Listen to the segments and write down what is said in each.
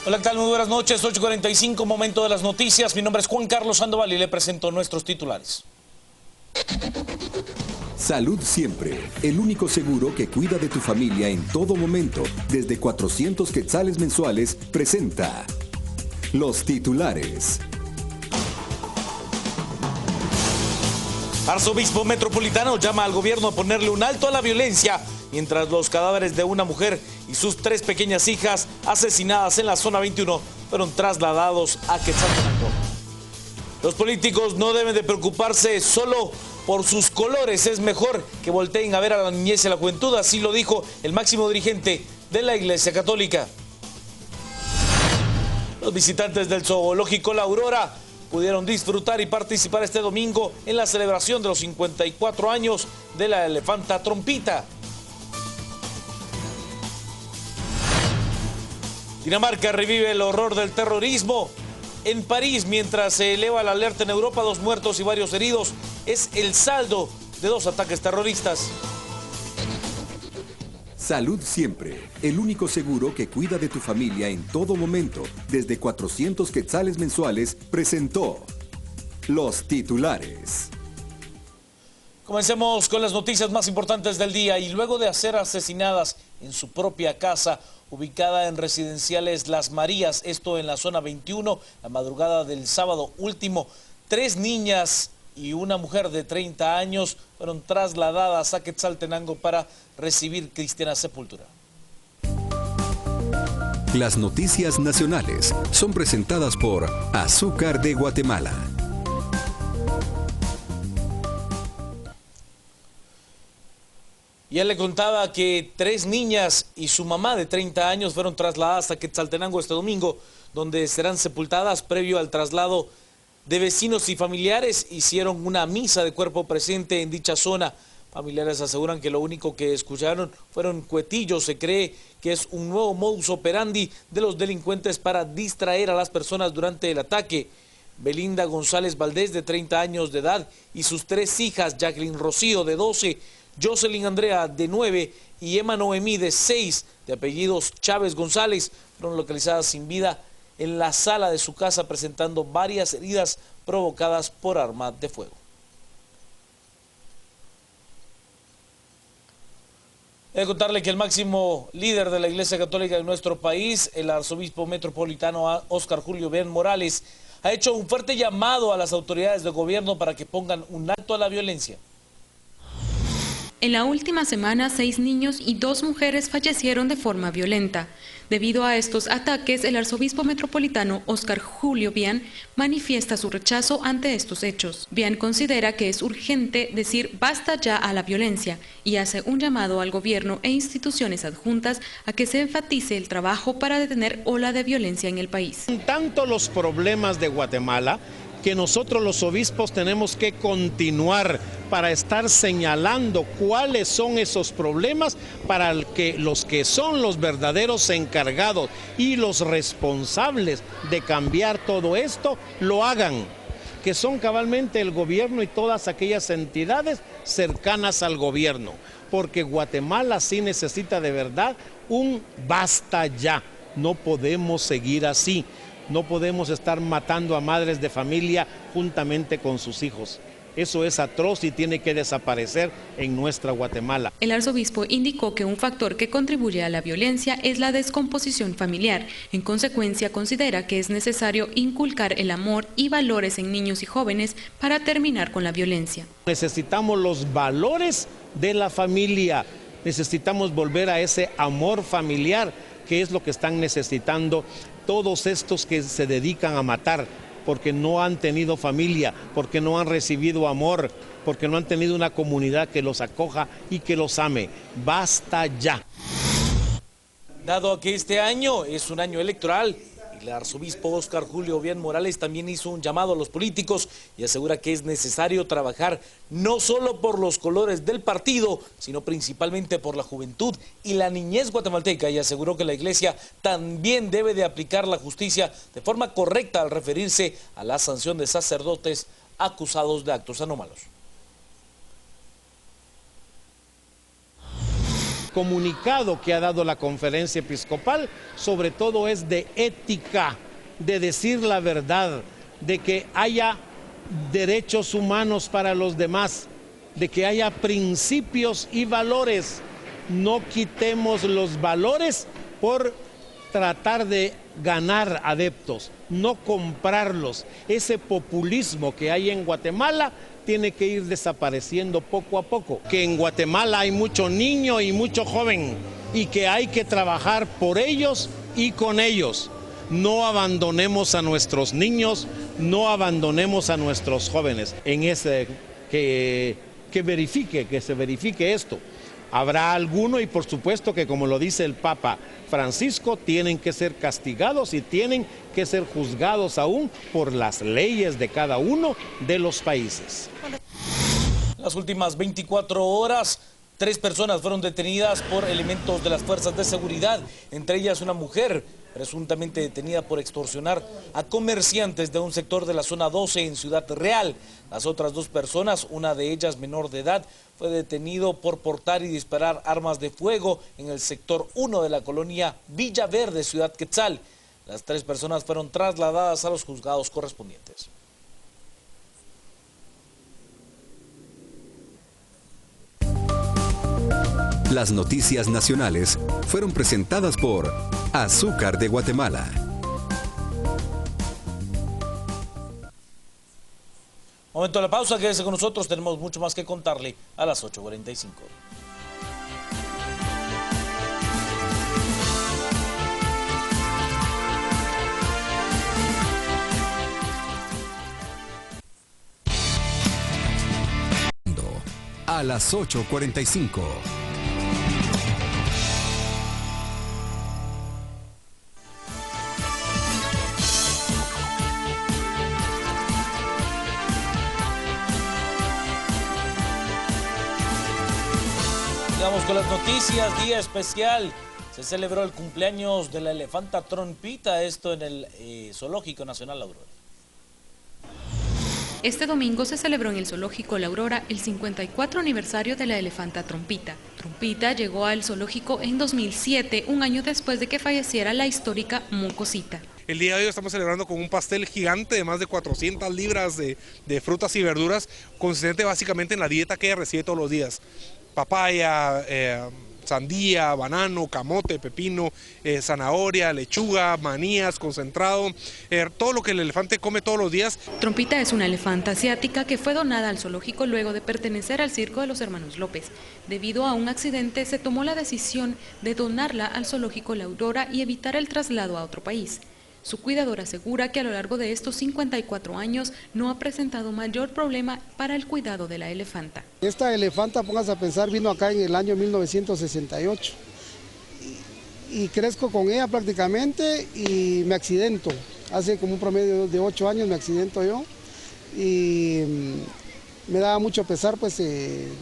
Hola, ¿qué tal? Muy buenas noches, 8:45, momento de las noticias. Mi nombre es Juan Carlos Sandoval y le presento nuestros titulares. Salud Siempre, el único seguro que cuida de tu familia en todo momento, desde 400 quetzales mensuales, presenta los titulares. Arzobispo Metropolitano llama al gobierno a ponerle un alto a la violencia, mientras los cadáveres de una mujer y sus 3 pequeñas hijas asesinadas en la zona 21 fueron trasladados a Quetzaltenango. Los políticos no deben de preocuparse solo por sus colores, es mejor que volteen a ver a la niñez y a la juventud, así lo dijo el máximo dirigente de la Iglesia Católica. Los visitantes del zoológico La Aurora pudieron disfrutar y participar este domingo en la celebración de los 54 años de la elefanta Trompita. Dinamarca revive el horror del terrorismo. En París, mientras se eleva la alerta en Europa, 2 muertos y varios heridos, es el saldo de 2 ataques terroristas. Salud Siempre, el único seguro que cuida de tu familia en todo momento, desde 400 quetzales mensuales, presentó los titulares. Comencemos con las noticias más importantes del día. Y luego de ser asesinadas en su propia casa, ubicada en residenciales Las Marías, esto en la zona 21, la madrugada del sábado último, 3 niñas y una mujer de 30 años fueron trasladadas a Quetzaltenango para recibir cristiana sepultura. Las noticias nacionales son presentadas por Azúcar de Guatemala. Ya le contaba que 3 niñas y su mamá de 30 años fueron trasladadas a Quetzaltenango este domingo, donde serán sepultadas. Previo al traslado de vecinos y familiares, hicieron una misa de cuerpo presente en dicha zona. Familiares aseguran que lo único que escucharon fueron cuetillos. Se cree que es un nuevo modus operandi de los delincuentes para distraer a las personas durante el ataque. Belinda González Valdés, de 30 años de edad, y sus 3 hijas, Jacqueline Rocío, de 12, Jocelyn Andrea, de 9, y Emma Noemí, de 6, de apellidos Chávez González, fueron localizadas sin vida en la sala de su casa, presentando varias heridas provocadas por arma de fuego. He de contarle que el máximo líder de la Iglesia Católica de nuestro país, el arzobispo metropolitano Óscar Julio Bien Morales, ha hecho un fuerte llamado a las autoridades de gobierno para que pongan un alto a la violencia. En la última semana, 6 niños y 2 mujeres fallecieron de forma violenta. Debido a estos ataques, el arzobispo metropolitano Óscar Julio Bien manifiesta su rechazo ante estos hechos. Bien considera que es urgente decir basta ya a la violencia y hace un llamado al gobierno e instituciones adjuntas a que se enfatice el trabajo para detener ola de violencia en el país. Tanto los problemas de Guatemala que nosotros los obispos tenemos que continuar para estar señalando cuáles son esos problemas para que los que son los verdaderos encargados y los responsables de cambiar todo esto lo hagan, que son cabalmente el gobierno y todas aquellas entidades cercanas al gobierno, porque Guatemala sí necesita de verdad un basta ya. No podemos seguir así. No podemos estar matando a madres de familia juntamente con sus hijos. Eso es atroz y tiene que desaparecer en nuestra Guatemala. El arzobispo indicó que un factor que contribuye a la violencia es la descomposición familiar. En consecuencia, considera que es necesario inculcar el amor y valores en niños y jóvenes para terminar con la violencia. Necesitamos los valores de la familia. Necesitamos volver a ese amor familiar, que es lo que están necesitando todos estos que se dedican a matar, porque no han tenido familia, porque no han recibido amor, porque no han tenido una comunidad que los acoja y que los ame. Basta ya. Dado que este año es un año electoral, el arzobispo Óscar Julio Bien Morales también hizo un llamado a los políticos y asegura que es necesario trabajar no solo por los colores del partido, sino principalmente por la juventud y la niñez guatemalteca, y aseguró que la Iglesia también debe de aplicar la justicia de forma correcta al referirse a la sanción de sacerdotes acusados de actos anómalos. comunicado que ha dado la conferencia episcopal, sobre todo es de ética, de decir la verdad, de que haya derechos humanos para los demás, de que haya principios y valores. No quitemos los valores por tratar de ganar adeptos, no comprarlos. Ese populismo que hay en Guatemala tiene que ir desapareciendo poco a poco. Que en Guatemala hay mucho niño y mucho joven y que hay que trabajar por ellos y con ellos. No abandonemos a nuestros niños, no abandonemos a nuestros jóvenes. En ese que se verifique esto. Habrá alguno y por supuesto que, como lo dice el Papa Francisco, tienen que ser castigados y tienen que ser juzgados aún por las leyes de cada uno de los países. Las últimas 24 horas, 3 personas fueron detenidas por elementos de las fuerzas de seguridad, entre ellas una mujer presuntamente detenida por extorsionar a comerciantes de un sector de la zona 12 en Ciudad Real. Las otras 2 personas, una de ellas menor de edad, fue detenido por portar y disparar armas de fuego en el sector 1 de la colonia Villa Verde, Ciudad Quetzal. Las 3 personas fueron trasladadas a los juzgados correspondientes. Las noticias nacionales fueron presentadas por Azúcar de Guatemala. Momento de la pausa, quédese con nosotros, tenemos mucho más que contarle a las 8:45. A las 8:45. Vamos con las noticias, día especial. Se celebró el cumpleaños de la elefanta Trompita, esto en el Zoológico Nacional La Aurora. Este domingo se celebró en el Zoológico La Aurora el 54 aniversario de la elefanta Trompita. Trompita llegó al zoológico en 2007, un año después de que falleciera la histórica Mocosita. El día de hoy estamos celebrando con un pastel gigante de más de 400 libras de frutas y verduras, consistente básicamente en la dieta que ella recibe todos los días. Papaya, sandía, banano, camote, pepino, zanahoria, lechuga, manías, concentrado, todo lo que el elefante come todos los días. Trompita es una elefanta asiática que fue donada al zoológico luego de pertenecer al circo de los hermanos López. Debido a un accidente se tomó la decisión de donarla al zoológico La Aurora y evitar el traslado a otro país. Su cuidador asegura que a lo largo de estos 54 años no ha presentado mayor problema para el cuidado de la elefanta. Esta elefanta, póngase a pensar, vino acá en el año 1968 y crezco con ella prácticamente y me accidento. Hace como un promedio de 8 años me accidento yo y me daba mucho pesar pues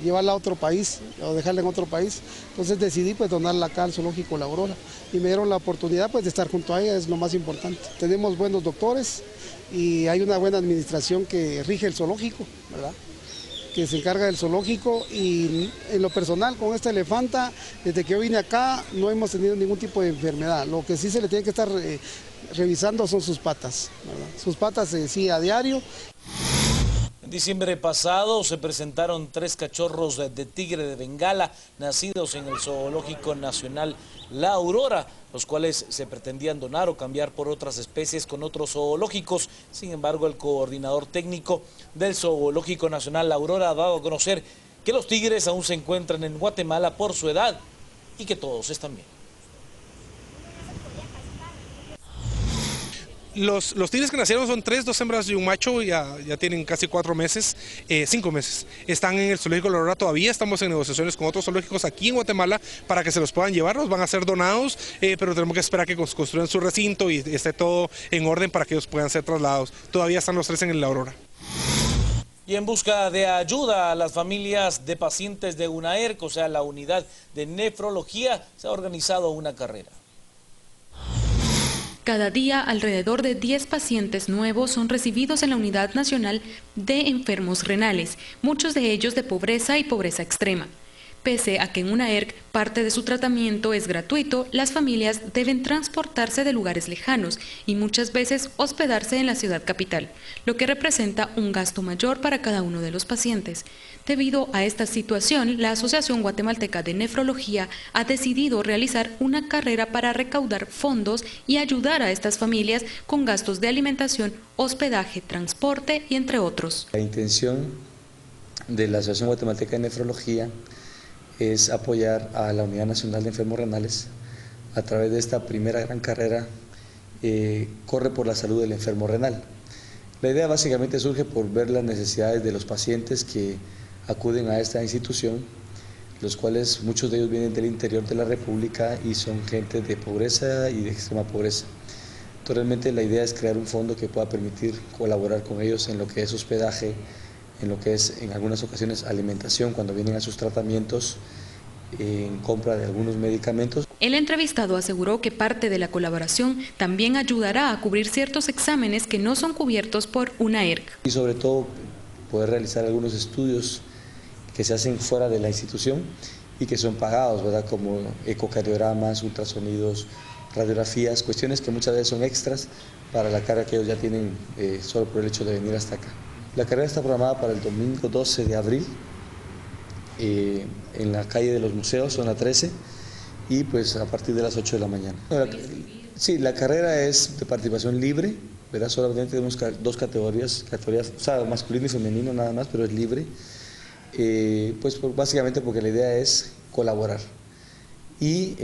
llevarla a otro país o dejarla en otro país. Entonces decidí pues donarla acá al Zoológico La Aurora y me dieron la oportunidad pues de estar junto a ella, es lo más importante. Tenemos buenos doctores y hay una buena administración que rige el zoológico, ¿verdad? Que se encarga del zoológico y en lo personal con esta elefanta, desde que yo vine acá no hemos tenido ningún tipo de enfermedad. Lo que sí se le tiene que estar revisando son sus patas, ¿verdad? Sus patas sí a diario. En diciembre pasado se presentaron 3 cachorros de tigre de Bengala nacidos en el Zoológico Nacional La Aurora, los cuales se pretendían donar o cambiar por otras especies con otros zoológicos. Sin embargo, el coordinador técnico del Zoológico Nacional La Aurora ha dado a conocer que los tigres aún se encuentran en Guatemala por su edad y que todos están bien. Los tigres que nacieron son 3, 2 hembras y un macho, ya tienen casi 4 meses, 5 meses. Están en el Zoológico La Aurora todavía, estamos en negociaciones con otros zoológicos aquí en Guatemala para que se los puedan llevar, los van a ser donados, pero tenemos que esperar que construyan su recinto y esté todo en orden para que ellos puedan ser trasladados. Todavía están los 3 en el La Aurora. Y en busca de ayuda a las familias de pacientes de UNAERC, o sea, la unidad de nefrología, se ha organizado una carrera. Cada día, alrededor de 10 pacientes nuevos son recibidos en la Unidad Nacional de Enfermos Renales, muchos de ellos de pobreza y pobreza extrema. Pese a que en una ERC parte de su tratamiento es gratuito, las familias deben transportarse de lugares lejanos y muchas veces hospedarse en la ciudad capital, lo que representa un gasto mayor para cada uno de los pacientes. Debido a esta situación, la Asociación Guatemalteca de Nefrología ha decidido realizar una carrera para recaudar fondos y ayudar a estas familias con gastos de alimentación, hospedaje, transporte y entre otros. La intención de la Asociación Guatemalteca de Nefrología es apoyar a la Unidad Nacional de Enfermos Renales a través de esta primera gran carrera Corre por la Salud del Enfermo Renal. La idea básicamente surge por ver las necesidades de los pacientes que acuden a esta institución, los cuales muchos de ellos vienen del interior de la República y son gente de pobreza y de extrema pobreza. Entonces, realmente la idea es crear un fondo que pueda permitir colaborar con ellos en lo que es hospedaje, en lo que es en algunas ocasiones alimentación cuando vienen a sus tratamientos, en compra de algunos medicamentos. El entrevistado aseguró que parte de la colaboración también ayudará a cubrir ciertos exámenes que no son cubiertos por una ERC. Y sobre todo poder realizar algunos estudios que se hacen fuera de la institución y que son pagados, ¿verdad? Como ecocardiogramas, ultrasonidos, radiografías, cuestiones que muchas veces son extras para la carga que ellos ya tienen solo por el hecho de venir hasta acá. La carrera está programada para el domingo 12 de abril en la calle de los Museos, zona 13, y pues a partir de las 8 de la mañana. Sí, la carrera es de participación libre, ¿verdad? Solamente tenemos dos categorías, o sea, masculino y femenino nada más, pero es libre. Pues básicamente porque la idea es colaborar. Y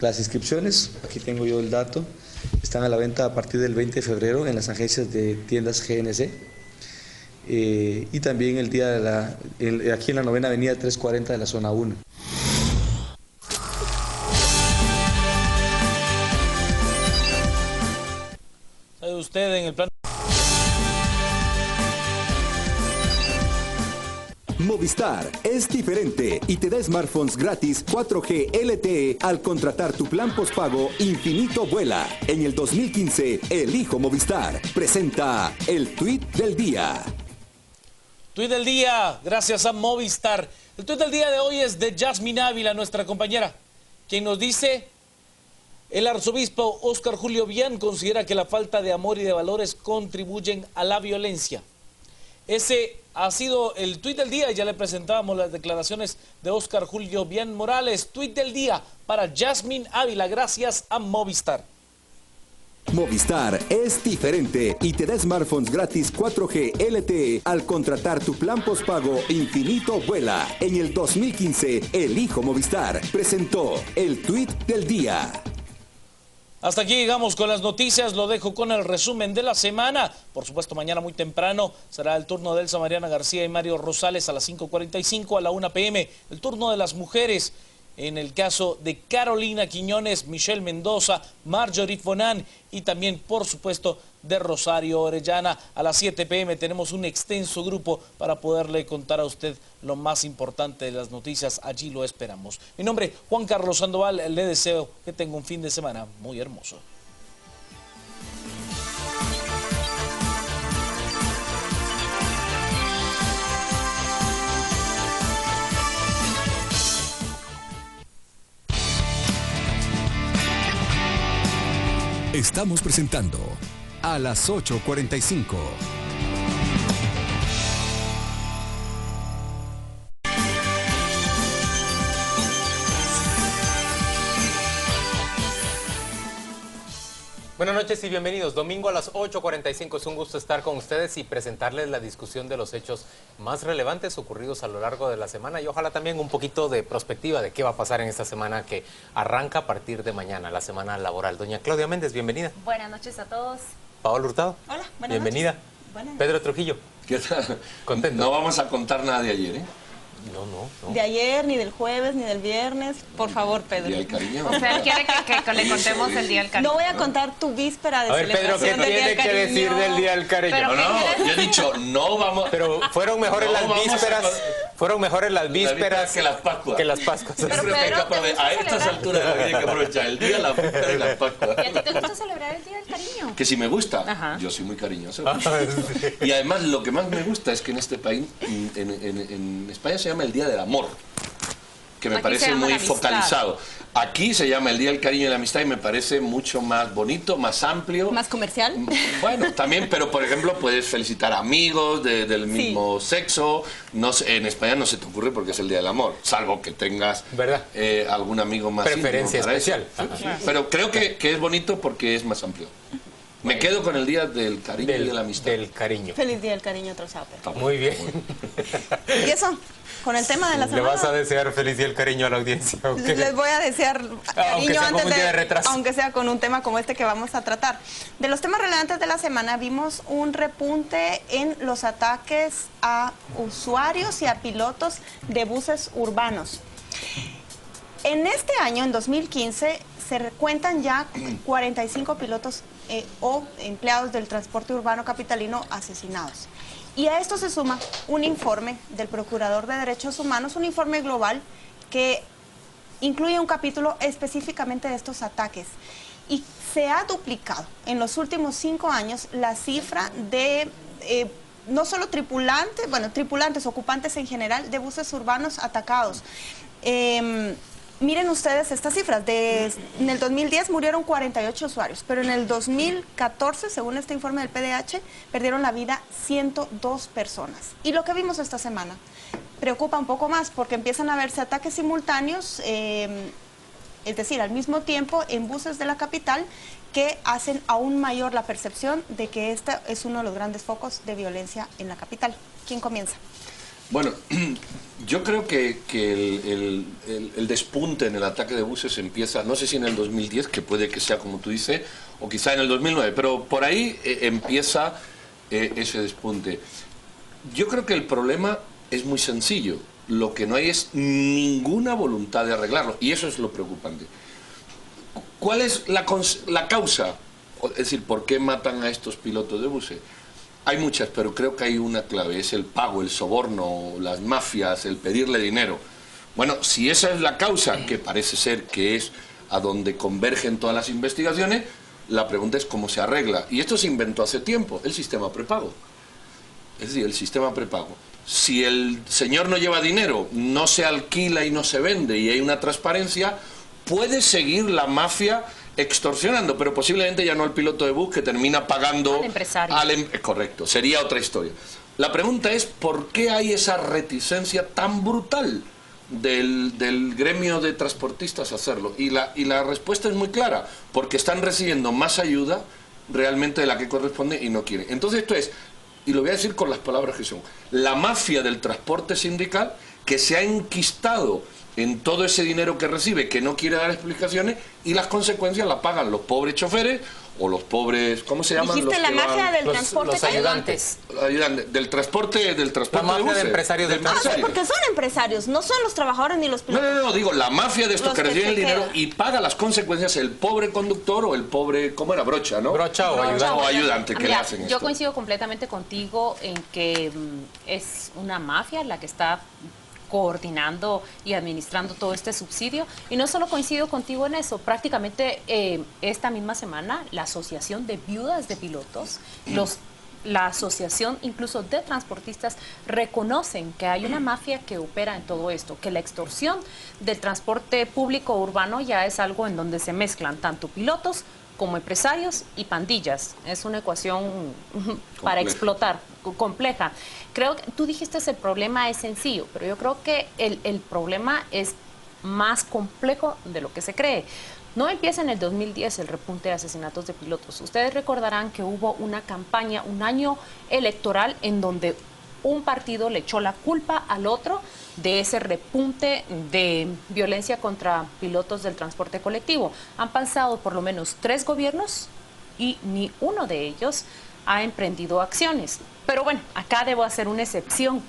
las inscripciones, aquí tengo yo el dato, están a la venta a partir del 20 de febrero en las agencias de tiendas GNC. Y también el día de aquí en la 9ª Avenida 340 de la zona 1. ¿Sabe usted en el plan? Movistar es diferente y te da smartphones gratis 4G LTE al contratar tu plan postpago Infinito Vuela. En el 2015, elijo Movistar. Presenta el tweet del día. Tuit del día, gracias a Movistar. El tuit del día de hoy es de Yasmin Ávila, nuestra compañera, quien nos dice: el arzobispo Óscar Julio Bian considera que la falta de amor y de valores contribuyen a la violencia. Ese ha sido el tuit del día. Ya le presentábamos las declaraciones de Óscar Julio Bian Morales. Tuit del día para Yasmin Ávila, gracias a Movistar. Movistar es diferente y te da smartphones gratis 4G LTE al contratar tu plan postpago Infinito Vuela. En el 2015, elijo Movistar. Presentó el tuit del día. Hasta aquí llegamos con las noticias, lo dejo con el resumen de la semana. Por supuesto, mañana muy temprano será el turno de Elsa Mariana García y Mario Rosales a las 5:45, a la 1 p.m. El turno de las mujeres, en el caso de Carolina Quiñones, Michelle Mendoza, Marjorie Fonan y también, por supuesto, de Rosario Orellana. A las 7 p.m. tenemos un extenso grupo para poderle contar a usted lo más importante de las noticias. Allí lo esperamos. Mi nombre es Juan Carlos Sandoval. Le deseo que tenga un fin de semana muy hermoso. Estamos presentando a las 8:45. Buenas noches y bienvenidos. Domingo a las 8:45. Es un gusto estar con ustedes y presentarles la discusión de los hechos más relevantes ocurridos a lo largo de la semana y ojalá también un poquito de perspectiva de qué va a pasar en esta semana que arranca a partir de mañana, la semana laboral. Doña Claudia Méndez, bienvenida. Buenas noches a todos. Paola Hurtado. Hola, buenas bienvenida. noches. Buenas noches. Pedro Trujillo. ¿Qué tal? Contento. No vamos a contar nada de ayer, ¿eh? No. De ayer, ni del jueves, ni del viernes. Por favor, Pedro. Día del cariño. O sea, él quiere que le contemos el Día del Cariño. No voy a contar tu víspera de A ver, Pedro, ¿qué celebración del Día tiene del que Cariño? decir del Día del Cariño? Pero No, yo he dicho, no vamos... Pero fueron mejores No, las vamos vísperas. Fueron mejores las vísperas que las Pascuas. Que las Pascuas. Yo creo que hay que aprovechar, a estas alturas de la vida hay que aprovechar el día, la víspera y las Pascuas. ¿Y a ti te gusta celebrar el Día del Cariño? Que si me gusta, Ajá. yo soy muy cariñoso. Y además lo que más me gusta es que en este país, en España se llama el Día del Amor. que me Aquí parece se llama muy la amistad. focalizado. Aquí se llama el Día del Cariño y la Amistad y me parece mucho más bonito, más amplio. ¿Más comercial? Bueno, también, pero por ejemplo puedes felicitar a amigos del mismo sexo. No sé, en España no se te ocurre porque es el Día del Amor, salvo que tengas algún amigo más preferencia íntimo para especial. eso. Sí. Pero creo que es bonito porque es más amplio. Me quedo con el Día del Cariño y de la Amistad. Del cariño. Feliz Día del Cariño, otro sape. Muy bien. ¿Y eso? Con el tema de la ¿Le semana. vas a desear feliz día del cariño a la audiencia? ¿O qué? Les voy a desear Aunque cariño sea con antes un día de retraso. aunque sea con un tema como este que vamos a tratar. De los temas relevantes de la semana vimos un repunte en los ataques a usuarios y a pilotos de buses urbanos. En este año, en 2015, se cuentan ya 45 pilotos o empleados del transporte urbano capitalino asesinados. Y a esto se suma un informe del Procurador de Derechos Humanos, un informe global que incluye un capítulo específicamente de estos ataques. Y se ha duplicado en los últimos 5 años la cifra de no solo tripulantes, ocupantes en general de buses urbanos atacados. Miren ustedes estas cifras. En el 2010 murieron 48 usuarios, pero en el 2014, según este informe del PDH, perdieron la vida 102 personas. Y lo que vimos esta semana preocupa un poco más porque empiezan a verse ataques simultáneos, es decir, al mismo tiempo en buses de la capital, que hacen aún mayor la percepción de que este es uno de los grandes focos de violencia en la capital. ¿Quién comienza? Bueno, yo creo que el despunte en el ataque de buses empieza, no sé si en el 2010, que puede que sea como tú dices, o quizá en el 2009, pero por ahí empieza ese despunte. Yo creo que el problema es muy sencillo, lo que no hay es ninguna voluntad de arreglarlo, y eso es lo preocupante. ¿Cuál es la causa? Es decir, ¿por qué matan a estos pilotos de buses? Hay muchas, pero creo que hay una clave, es el pago, el soborno, las mafias, el pedirle dinero. Bueno, si esa es la causa, que parece ser que es a donde convergen todas las investigaciones, la pregunta es cómo se arregla. Y esto se inventó hace tiempo, el sistema prepago. Es decir, el sistema prepago. Si el señor no lleva dinero, no se alquila y no se vende y hay una transparencia, puede seguir la mafia extorsionando, pero posiblemente ya no al piloto de bus que termina pagando al empresario. Correcto, sería otra historia. La pregunta es ¿por qué hay esa reticencia tan brutal del gremio de transportistas a hacerlo? Y la respuesta es muy clara, porque están recibiendo más ayuda realmente de la que corresponde y no quieren. Entonces esto es, y lo voy a decir con las palabras que son, la mafia del transporte sindical que se ha enquistado en todo ese dinero que recibe, que no quiere dar explicaciones, y las consecuencias las pagan los pobres choferes o los pobres, ¿cómo se llaman? Dijiste la mafia del transporte. Los ayudantes. Del transporte La mafia de buses. de empresarios del Sí, porque son empresarios, no son los trabajadores ni los pilotos. No, digo, la mafia de estos Los que que reciben el se dinero quedan. y paga las consecuencias el pobre conductor o el pobre, ¿cómo era? Brocha, ¿no? Brocha o ayudante. O ayudante que le Mira, hacen yo esto. coincido completamente contigo en que es una mafia la que está coordinando y administrando todo este subsidio. Y no solo coincido contigo en eso, prácticamente esta misma semana la Asociación de Viudas de Pilotos, la Asociación incluso de Transportistas reconocen que hay una mafia que opera en todo esto, que la extorsión del transporte público urbano ya es algo en donde se mezclan tanto pilotos como empresarios y pandillas. Es una ecuación para explotar, compleja. Creo que tú dijiste el problema es sencillo, pero yo creo que el problema es más complejo de lo que se cree. No empieza en el 2010 el repunte de asesinatos de pilotos. Ustedes recordarán que hubo una campaña, un año electoral en donde un partido le echó la culpa al otro de ese repunte de violencia contra pilotos del transporte colectivo. Han pasado por lo menos 3 gobiernos y ni uno de ellos ha emprendido acciones. Pero bueno, acá debo hacer una excepción.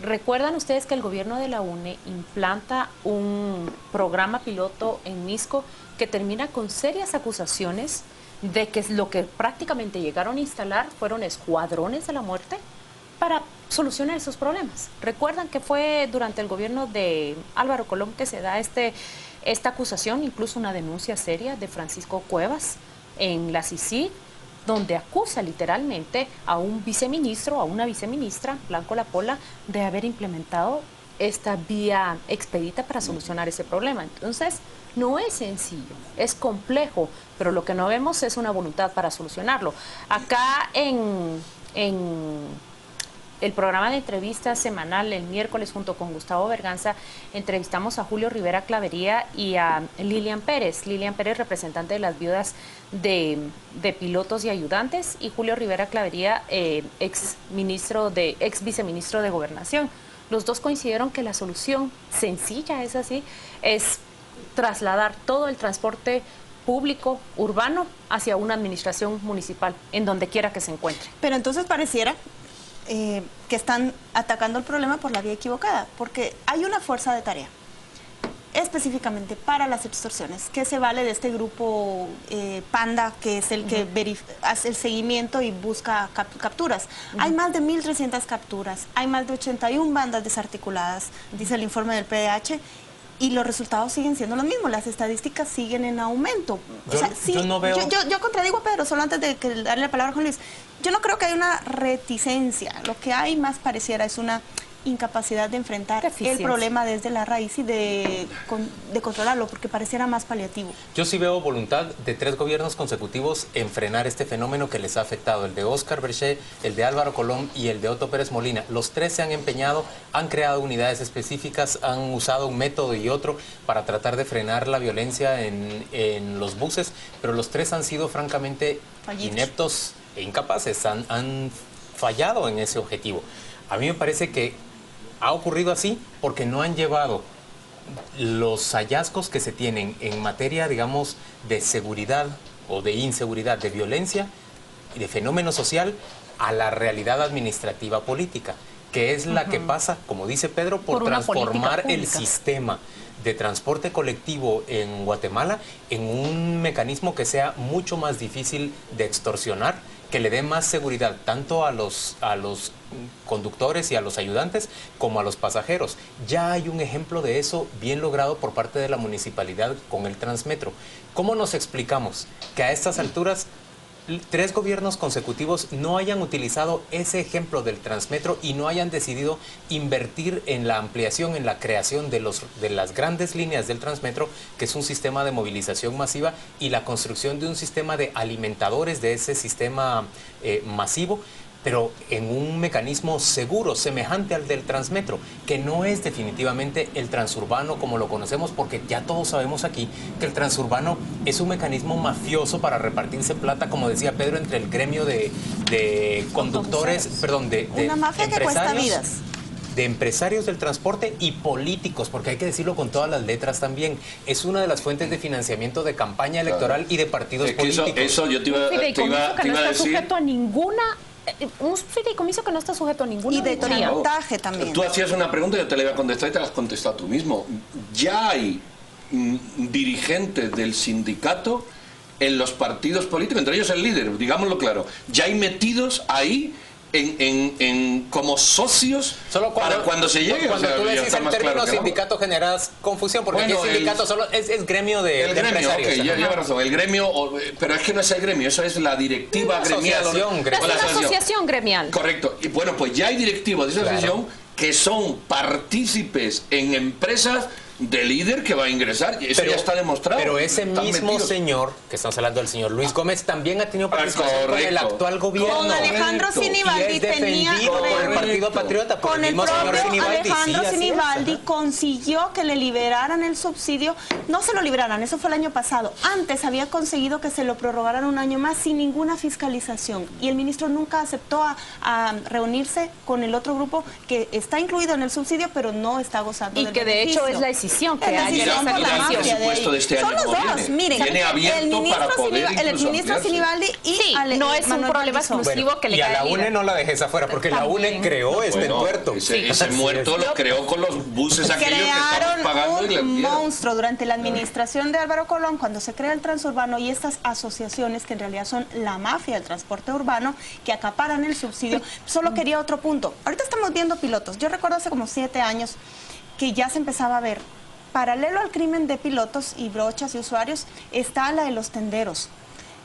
¿Recuerdan ustedes que el gobierno de la UNE implanta un programa piloto en Misco que termina con serias acusaciones de que lo que prácticamente llegaron a instalar fueron escuadrones de la muerte para solucionar esos problemas? ¿Recuerdan que fue durante el gobierno de Álvaro Colón que se da esta acusación, incluso una denuncia seria de Francisco Cuevas en la CICIG, donde acusa literalmente a un viceministro, a una viceministra, Blanco Lapola, de haber implementado esta vía expedita para solucionar ese problema. Entonces, no es sencillo, es complejo, pero lo que no vemos es una voluntad para solucionarlo. Acá en el programa de entrevistas semanal el miércoles junto con Gustavo Berganza entrevistamos a Julio Rivera Clavería y a Lilian Pérez. Lilian Pérez, representante de las viudas de pilotos y ayudantes, y Julio Rivera Clavería, ex viceministro de Gobernación. Los dos coincidieron que la solución sencilla, es así, es trasladar todo el transporte público, urbano, hacia una administración municipal, en donde quiera que se encuentre. Pero entonces pareciera que están atacando el problema por la vía equivocada, porque hay una fuerza de tarea específicamente para las extorsiones, que se vale de este grupo Panda, que es el que hace el seguimiento y busca capturas. Hay más de 1.300 capturas, hay más de 81 bandas desarticuladas, dice el informe del PDH, y los resultados siguen siendo los mismos, las estadísticas siguen en aumento. Yo contradigo a Pedro, solo antes de darle la palabra a Juan Luis. Yo no creo que haya una reticencia, lo que hay más pareciera es una incapacidad de enfrentar el problema desde la raíz y de controlarlo, porque pareciera más paliativo. Yo sí veo voluntad de 3 gobiernos consecutivos en frenar este fenómeno que les ha afectado, el de Óscar Berché, el de Álvaro Colón y el de Otto Pérez Molina. Los 3 se han empeñado, han creado unidades específicas, han usado un método y otro para tratar de frenar la violencia en los buses, pero los 3 han sido francamente ineptos e incapaces, han fallado en ese objetivo. A mí me parece que ha ocurrido así porque no han llevado los hallazgos que se tienen en materia, digamos, de seguridad o de inseguridad, de violencia y de fenómeno social a la realidad administrativa política, que es la que pasa, como dice Pedro, por transformar el sistema de transporte colectivo en Guatemala en un mecanismo que sea mucho más difícil de extorsionar, que le dé más seguridad tanto a los conductores y a los ayudantes como a los pasajeros. Ya hay un ejemplo de eso bien logrado por parte de la municipalidad con el Transmetro. ¿Cómo nos explicamos que a estas alturas 3 gobiernos consecutivos no hayan utilizado ese ejemplo del Transmetro y no hayan decidido invertir en la ampliación, en la creación de las grandes líneas del Transmetro, que es un sistema de movilización masiva, y la construcción de un sistema de alimentadores de ese sistema masivo, pero en un mecanismo seguro, semejante al del Transmetro, que no es definitivamente el transurbano como lo conocemos, porque ya todos sabemos aquí que el transurbano es un mecanismo mafioso para repartirse plata, como decía Pedro, entre el gremio de conductores, perdón, de una mafia que cuesta vidas. De empresarios del transporte y políticos, porque hay que decirlo con todas las letras también. Es una de las fuentes de financiamiento de campaña electoral y de partidos políticos. Eso yo te iba a decir. Sujeto a ninguna... Un fideicomiso que no está sujeto a ninguna chantaje también. Tú hacías una pregunta, yo te la iba a contestar y te la has contestado tú mismo. Ya hay dirigentes del sindicato en los partidos políticos, entre ellos el líder, digámoslo claro, ya hay metidos ahí como socios para cuando se llegue. Cuando tú decís el término sindicato generas confusión, porque aquí sindicato solo es gremio de empresarios. Okay, lleva razón, el gremio, pero es que no es el gremio, eso es la directiva gremial. Es una asociación gremial. Correcto, y bueno, pues ya hay directivos de esa asociación que son partícipes en empresas de líder que va a ingresar, y eso ya está demostrado. Pero ese mismo señor, que estamos hablando del señor Luis Gómez, también ha tenido participación con el actual gobierno. Con Alejandro Sinibaldi tenía... por el Partido Patriota, por con el mismo propio señor Sinibaldi. Alejandro Sinibaldi consiguió que le liberaran el subsidio. No se lo liberaran, eso fue el año pasado. Antes había conseguido que se lo prorrogaran un año más sin ninguna fiscalización. Y el ministro nunca aceptó a reunirse con el otro grupo que está incluido en el subsidio, pero no está gozando del beneficio. Y que de hecho es la decisión que hay en esa presupuesto de este año. Son los dos, miren, tiene abierto para poder el ministro Sinibaldi y no es un problema exclusivo que le cae. Y a la UNE no la dejes afuera, porque la UNE creó este tuerto. Ese muerto lo creó con los buses aquellos que estamos pagando. Crearon un monstruo durante la administración de Álvaro Colón, cuando se crea el transurbano y estas asociaciones que en realidad son la mafia del transporte urbano, que acaparan el subsidio. Solo quería otro punto. Ahorita estamos viendo pilotos. Yo recuerdo hace como 7 años que ya se empezaba a ver, paralelo al crimen de pilotos y brochas y usuarios, está la de los tenderos.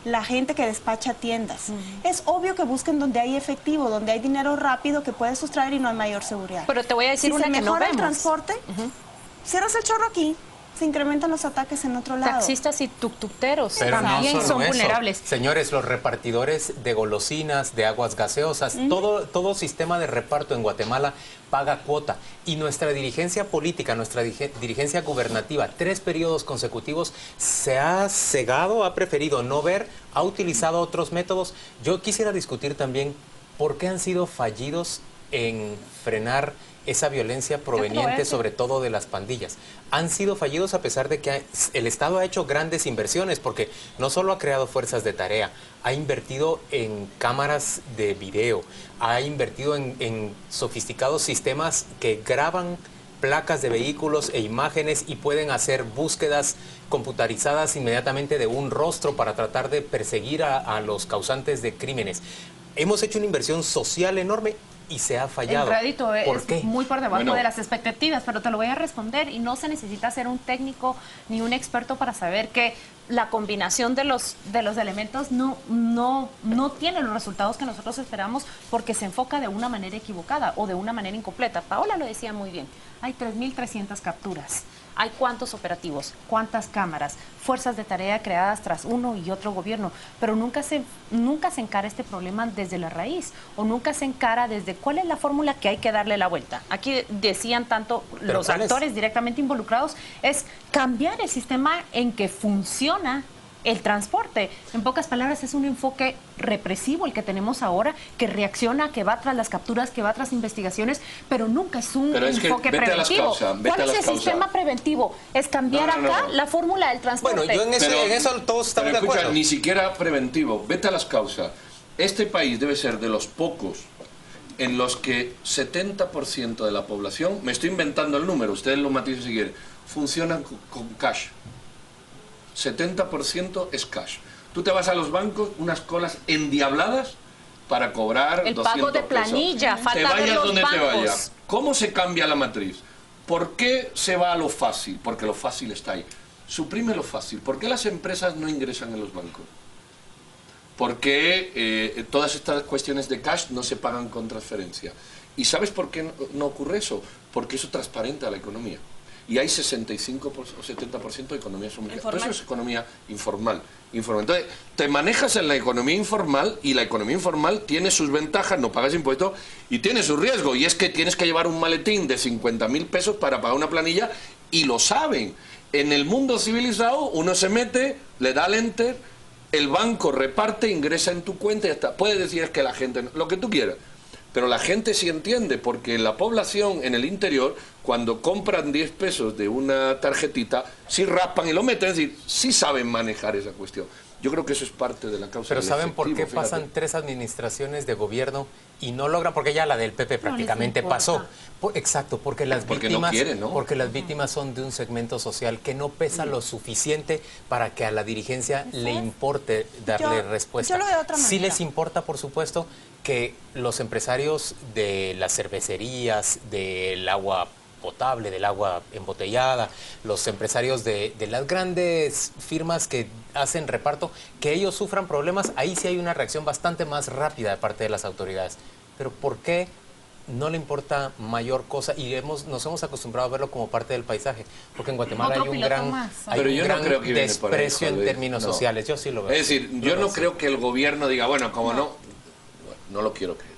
la gente que despacha tiendas. Es obvio que busquen donde hay efectivo, donde hay dinero rápido que puedes sustraer y no hay mayor seguridad. Pero te voy a decir si una se que no mejora vemos. el transporte, cierras el chorro aquí, se incrementan los ataques en otro lado. Taxistas y tuk-tukteros Pero también no solo son eso. vulnerables. Señores, los repartidores de golosinas, de aguas gaseosas, todo sistema de reparto en Guatemala paga cuota. Y nuestra dirigencia política, nuestra dirigencia gubernativa, 3 periodos consecutivos, se ha cegado, ha preferido no ver, ha utilizado otros métodos. Yo quisiera discutir también por qué han sido fallidos en frenar esa violencia proveniente sobre todo de las pandillas. Han sido fallidos a pesar de que el Estado ha hecho grandes inversiones, porque no solo ha creado fuerzas de tarea, ha invertido en cámaras de video, ha invertido en sofisticados sistemas que graban placas de vehículos e imágenes y pueden hacer búsquedas computarizadas inmediatamente de un rostro para tratar de perseguir a los causantes de crímenes. Hemos hecho una inversión social enorme y se ha fallado. El crédito ¿Por qué? muy por debajo de las expectativas, pero te lo voy a responder y no se necesita ser un técnico ni un experto para saber que la combinación de los elementos no tiene los resultados que nosotros esperamos porque se enfoca de una manera equivocada o de una manera incompleta. Paola lo decía muy bien, hay 3.300 capturas. ¿Hay cuántos operativos? ¿Cuántas cámaras? Fuerzas de tarea creadas tras uno y otro gobierno. Pero nunca se encara este problema desde la raíz o nunca se encara desde cuál es la fórmula que hay que darle la vuelta. Aquí decían tanto los actores directamente involucrados, es cambiar el sistema en que funciona el transporte. En pocas palabras, es un enfoque represivo el que tenemos ahora, que reacciona, que va tras las capturas, que va tras investigaciones, pero nunca es un enfoque preventivo. ¿Cuál es el sistema preventivo? Es cambiar la fórmula del transporte. Bueno, yo en eso todos estamos de acuerdo. Ni siquiera preventivo. Vete a las causas. Este país debe ser de los pocos en los que 70% de la población, me estoy inventando el número, ustedes lo matizan si quieren, funcionan con cash. 70% es cash. Tú te vas a los bancos, unas colas endiabladas para cobrar el 200 pago de planilla, pesos. falta te de vayas los donde bancos. te vayas. ¿Cómo se cambia la matriz? ¿Por qué se va a lo fácil? Porque lo fácil está ahí. Suprime lo fácil. ¿Por qué las empresas no ingresan en los bancos? ¿Por qué todas estas cuestiones de cash no se pagan con transferencia? ¿Y sabes por qué no ocurre eso? Porque eso transparenta la economía. Y hay 65 o 70% de economía sumergida. Por eso es economía informal. Entonces, te manejas en la economía informal y la economía informal tiene sus ventajas, no pagas impuestos, y tiene su riesgo. Y es que tienes que llevar un maletín de 50.000 pesos para pagar una planilla y lo saben. En el mundo civilizado uno se mete, le da al enter, el banco reparte, ingresa en tu cuenta y ya está. Puedes decir es que la gente, lo que tú quieras. Pero la gente sí entiende, porque la población en el interior, cuando compran 10 pesos de una tarjetita, sí raspan y lo meten, es decir, sí saben manejar esa cuestión. Yo creo que eso es parte de la causa. Pero ¿saben por qué pasan 3 administraciones de gobierno y no logran? Porque ya la del PP prácticamente pasó. Exacto, porque las víctimas, porque las víctimas son de un segmento social que no pesa lo suficiente para que a la dirigencia le importe darle respuesta. Yo lo veo de otra manera. Sí les importa, por supuesto, que los empresarios de las cervecerías, del agua potable, del agua embotellada, los empresarios de las grandes firmas que hacen reparto, que ellos sufran problemas, ahí sí hay una reacción bastante más rápida de parte de las autoridades. Pero ¿por qué no le importa mayor cosa? Y nos hemos acostumbrado a verlo como parte del paisaje, porque en Guatemala hay un gran, desprecio en términos sociales. Yo sí lo veo. Es decir, yo no creo que el gobierno diga, bueno, como no lo quiero creer.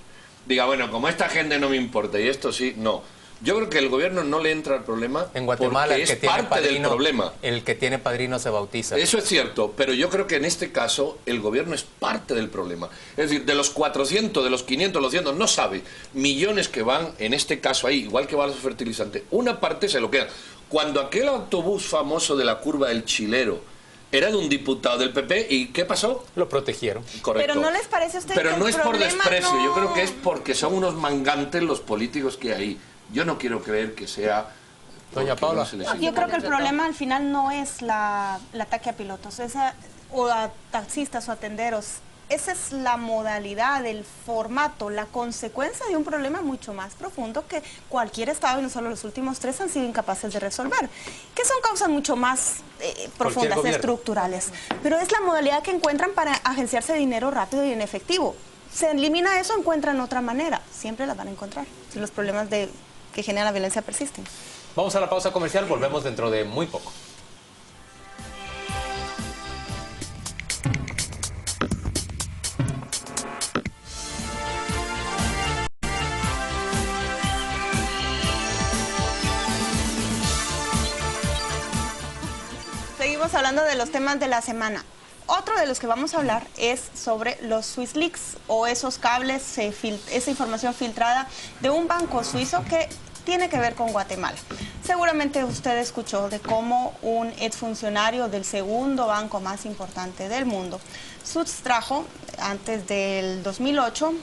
Diga, bueno, como esta gente no me importa y esto sí, no. Yo creo que el gobierno no le entra al problema en Guatemala, porque es parte del problema. El que tiene padrino se bautiza. Eso es cierto, pero yo creo que en este caso el gobierno es parte del problema. Es decir, de los 400, de los 500, los 100, no sabe, millones que van, en este caso ahí, igual que van los fertilizantes, una parte se lo queda. Cuando aquel autobús famoso de la curva del Chilero era de un diputado del PP, ¿y qué pasó? Lo protegieron. Correcto. Pero ¿no les parece a usted Pero que no el es por problema desprecio, yo creo que es porque son unos mangantes los políticos que hay. Yo no quiero creer que sea... Doña Paula. Yo creo que el problema al final no es el ataque a pilotos, o a taxistas o a tenderos. esa es la modalidad, el formato, la consecuencia de un problema mucho más profundo que cualquier Estado, y no solo los últimos 3, han sido incapaces de resolver, que son causas mucho más profundas, estructurales. Pero es la modalidad que encuentran para agenciarse dinero rápido y en efectivo. Se elimina eso, encuentran otra manera. Siempre la van a encontrar, si los problemas que genera la violencia persisten. Vamos a la pausa comercial, volvemos dentro de muy poco. Seguimos hablando de los temas de la semana. Otro de los que vamos a hablar es sobre los Swiss Leaks, o esos cables, esa información filtrada de un banco suizo que tiene que ver con Guatemala. Seguramente usted escuchó de cómo un exfuncionario del segundo banco más importante del mundo sustrajo, antes del 2008,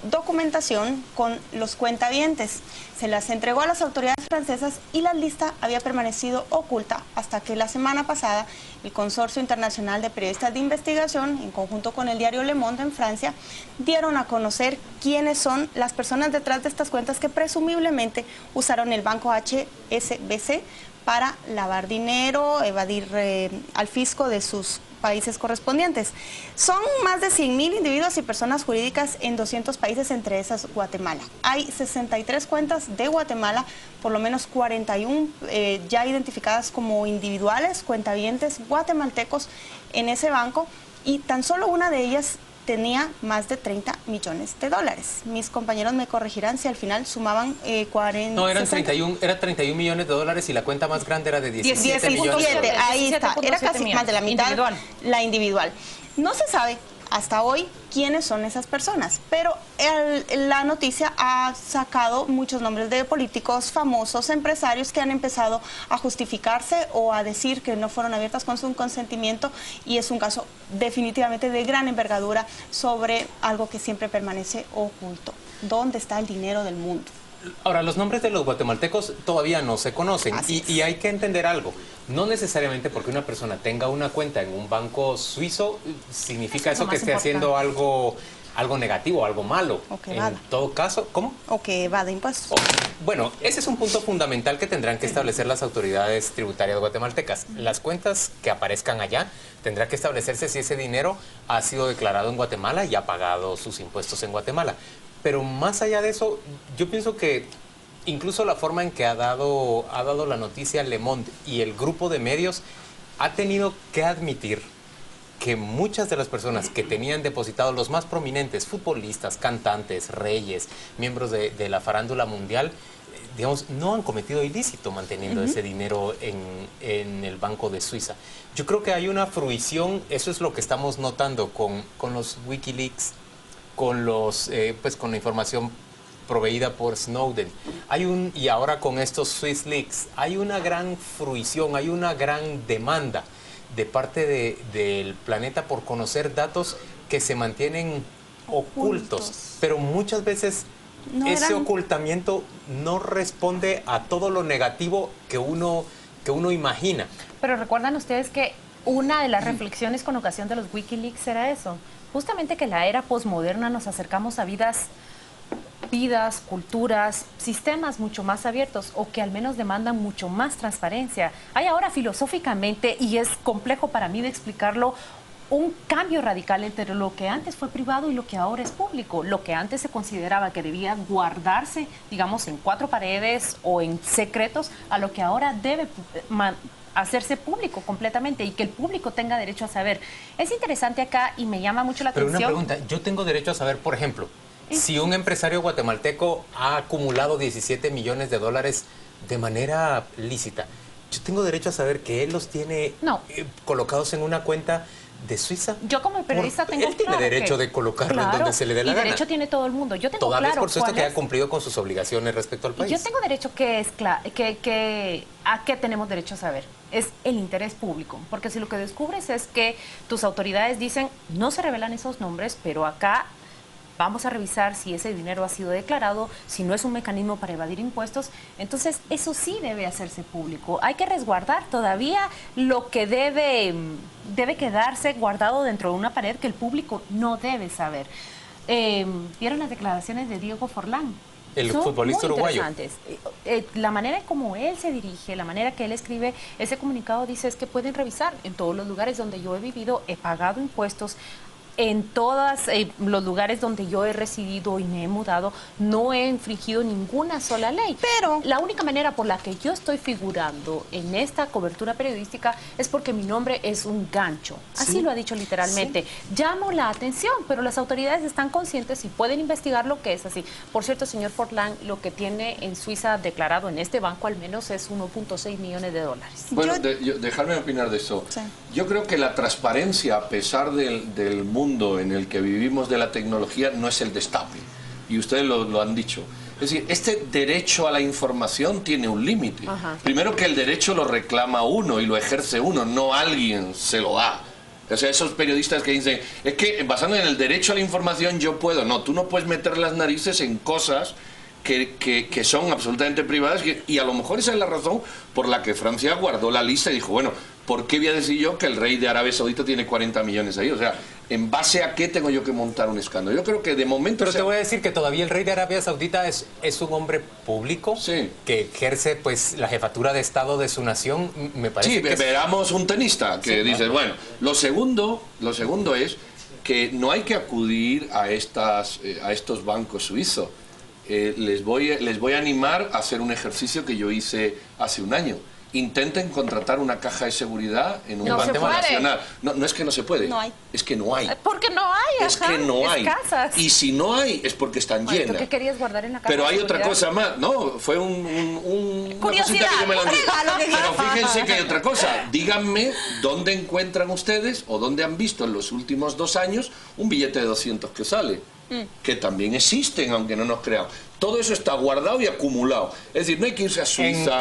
documentación con los cuentavientes. Se las entregó a las autoridades francesas y la lista había permanecido oculta hasta que la semana pasada el Consorcio Internacional de Periodistas de Investigación, en conjunto con el diario Le Monde en Francia, dieron a conocer quiénes son las personas detrás de estas cuentas que presumiblemente usaron el banco HSBC para lavar dinero, evadir al fisco de sus países correspondientes. Son más de 100.000 individuos y personas jurídicas en 200 países, entre esas Guatemala. Hay 63 cuentas de Guatemala, por lo menos 41 ya identificadas como individuales, cuentavientes guatemaltecos en ese banco, y tan solo una de ellas tenía más de 30 millones de dólares. Mis compañeros me corregirán si al final sumaban 40... No, era 31 millones de dólares y la cuenta más grande era de 17 millones de dólares. Ahí está, era casi más de la mitad la individual. No se sabe hasta hoy quiénes son esas personas, pero la noticia ha sacado muchos nombres de políticos famosos, empresarios que han empezado a justificarse o a decir que no fueron abiertas con su consentimiento, y es un caso definitivamente de gran envergadura sobre algo que siempre permanece oculto. ¿Dónde está el dinero del mundo? Ahora, los nombres de los guatemaltecos todavía no se conocen y hay que entender algo. No necesariamente porque una persona tenga una cuenta en un banco suizo significa eso que esté haciendo algo negativo, algo malo. O que evada. En todo caso, ¿cómo? O que evada impuestos. Bueno, ese es un punto fundamental que tendrán que establecer las autoridades tributarias guatemaltecas. Las cuentas que aparezcan allá tendrá que establecerse si ese dinero ha sido declarado en Guatemala y ha pagado sus impuestos en Guatemala. Pero más allá de eso, yo pienso que incluso la forma en que ha dado la noticia Le Monde y el grupo de medios ha tenido que admitir que muchas de las personas que tenían depositados, los más prominentes, futbolistas, cantantes, reyes, miembros de la farándula mundial, digamos, no han cometido ilícito manteniendo ese dinero en el Banco de Suiza. Yo creo que hay una fruición, eso es lo que estamos notando con los Wikileaks, con la información proveída por Snowden. Y ahora con estos Swiss Leaks, hay una gran fruición, hay una gran demanda de parte del planeta por conocer datos que se mantienen ocultos. Pero muchas veces ese ocultamiento no responde a todo lo negativo que uno imagina. Pero recuerdan ustedes que una de las reflexiones con ocasión de los Wikileaks era eso, justamente que en la era posmoderna nos acercamos a vidas, culturas, sistemas mucho más abiertos, o que al menos demandan mucho más transparencia. Hay ahora filosóficamente, y es complejo para mí de explicarlo, un cambio radical entre lo que antes fue privado y lo que ahora es público. Lo que antes se consideraba que debía guardarse, digamos, en 4 paredes o en secretos, a lo que ahora debe hacerse público completamente y que el público tenga derecho a saber. Es interesante acá y me llama mucho la atención. Pero una pregunta, yo tengo derecho a saber, por ejemplo, si un empresario guatemalteco ha acumulado 17 millones de dólares de manera lícita, yo tengo derecho a saber que él los tiene colocados en una cuenta de Suiza. Yo como periodista tengo él tiene derecho de colocarlo en donde se le dé la gana. Y derecho tiene todo el mundo. Yo tengo toda claro vez por supuesto que haya cumplido con sus obligaciones respecto al país. Yo tengo derecho a qué tenemos derecho a saber. Es el interés público. Porque si lo que descubres es que tus autoridades dicen no se revelan esos nombres, pero acá vamos a revisar si ese dinero ha sido declarado, si no es un mecanismo para evadir impuestos. Entonces, eso sí debe hacerse público. Hay que resguardar todavía lo que debe quedarse guardado dentro de una pared que el público no debe saber. ¿Vieron las declaraciones de Diego Forlán? El futbolista uruguayo. La manera en cómo él se dirige, la manera que él escribe ese comunicado dice es que pueden revisar en todos los lugares donde yo he vivido, he pagado impuestos, en todos los lugares donde yo he residido y me he mudado, no he infringido ninguna sola ley. Pero la única manera por la que yo estoy figurando en esta cobertura periodística es porque mi nombre es un gancho. Así lo ha dicho literalmente. Llamo la atención, pero las autoridades están conscientes y pueden investigar lo que es así. Por cierto, señor Forlán, lo que tiene en Suiza declarado en este banco al menos es 1.6 millones de dólares. Bueno, dejarme opinar de eso. Sí. Yo creo que la transparencia, a pesar del mundo en el que vivimos de la tecnología, no es el destape, y ustedes lo han dicho. Es decir, este derecho a la información tiene un límite. Primero, que el derecho lo reclama uno y lo ejerce uno, no alguien se lo da. O sea, esos periodistas que dicen, es que basando en el derecho a la información yo puedo. No, tú no puedes meter las narices en cosas que son absolutamente privadas, y a lo mejor esa es la razón por la que Francia guardó la lista y dijo, bueno, ¿por qué voy a decir yo que el rey de Arabia Saudita tiene 40 millones ahí? O sea, ¿en base a qué tengo yo que montar un escándalo? Yo creo que de momento... Pero te voy a decir que todavía el rey de Arabia Saudita es un hombre público, que ejerce pues la jefatura de Estado de su nación, me parece. Sí, veamos un tenista que dice, bueno, lo segundo es que no hay que acudir a estos bancos suizos. Les voy a animar a hacer un ejercicio que yo hice hace un año. Intenten contratar una caja de seguridad en un banco nacional. No es que no se puede, es que no hay. Porque no hay, es que no hay. Escasas. Y si no hay, es porque están llenas. ¿Tú qué querías guardar en la caja? Pero hay otra cosa más, no, fue una cosita que yo me lancé. Pero fíjense que hay otra cosa. Díganme dónde encuentran ustedes o dónde han visto en los últimos 2 años un billete de 200 que sale. Que también existen, aunque no nos crean. Todo eso está guardado y acumulado. Es decir, no hay que irse a Suiza...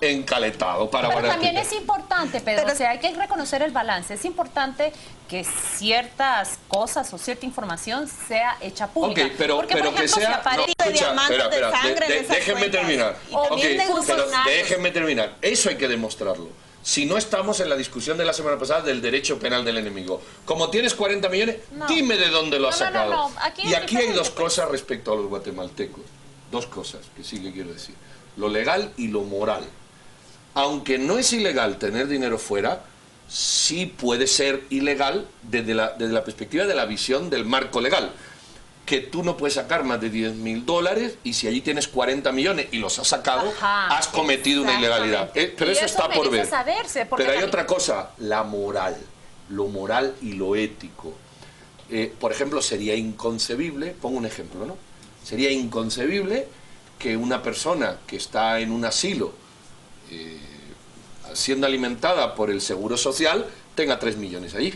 Encaletado para Pero guardar. también es importante, Pedro, o sea, hay que reconocer el balance. Es importante que ciertas cosas o cierta información sea hecha pública. Ok, pero ejemplo, que sea... Déjenme terminar. Déjenme terminar. Eso hay que demostrarlo. Si no estamos en la discusión de la semana pasada del derecho penal del enemigo. Como tienes 40 millones, dime de dónde lo has sacado. Y aquí hay 2 cosas respecto a los guatemaltecos. 2 cosas que sí que quiero decir. Lo legal y lo moral. Aunque no es ilegal tener dinero fuera, sí puede ser ilegal desde la perspectiva de la visión del marco legal. Que tú no puedes sacar más de $10.000 y si allí tienes 40 millones y los has sacado, has cometido una ilegalidad. Pero eso está por ver. Pero hay otra cosa, la moral. Lo moral y lo ético. Por ejemplo, sería inconcebible, pongo un ejemplo, ¿no? Sería inconcebible que una persona que está en un asilo siendo alimentada por el Seguro Social tenga 3 millones allí.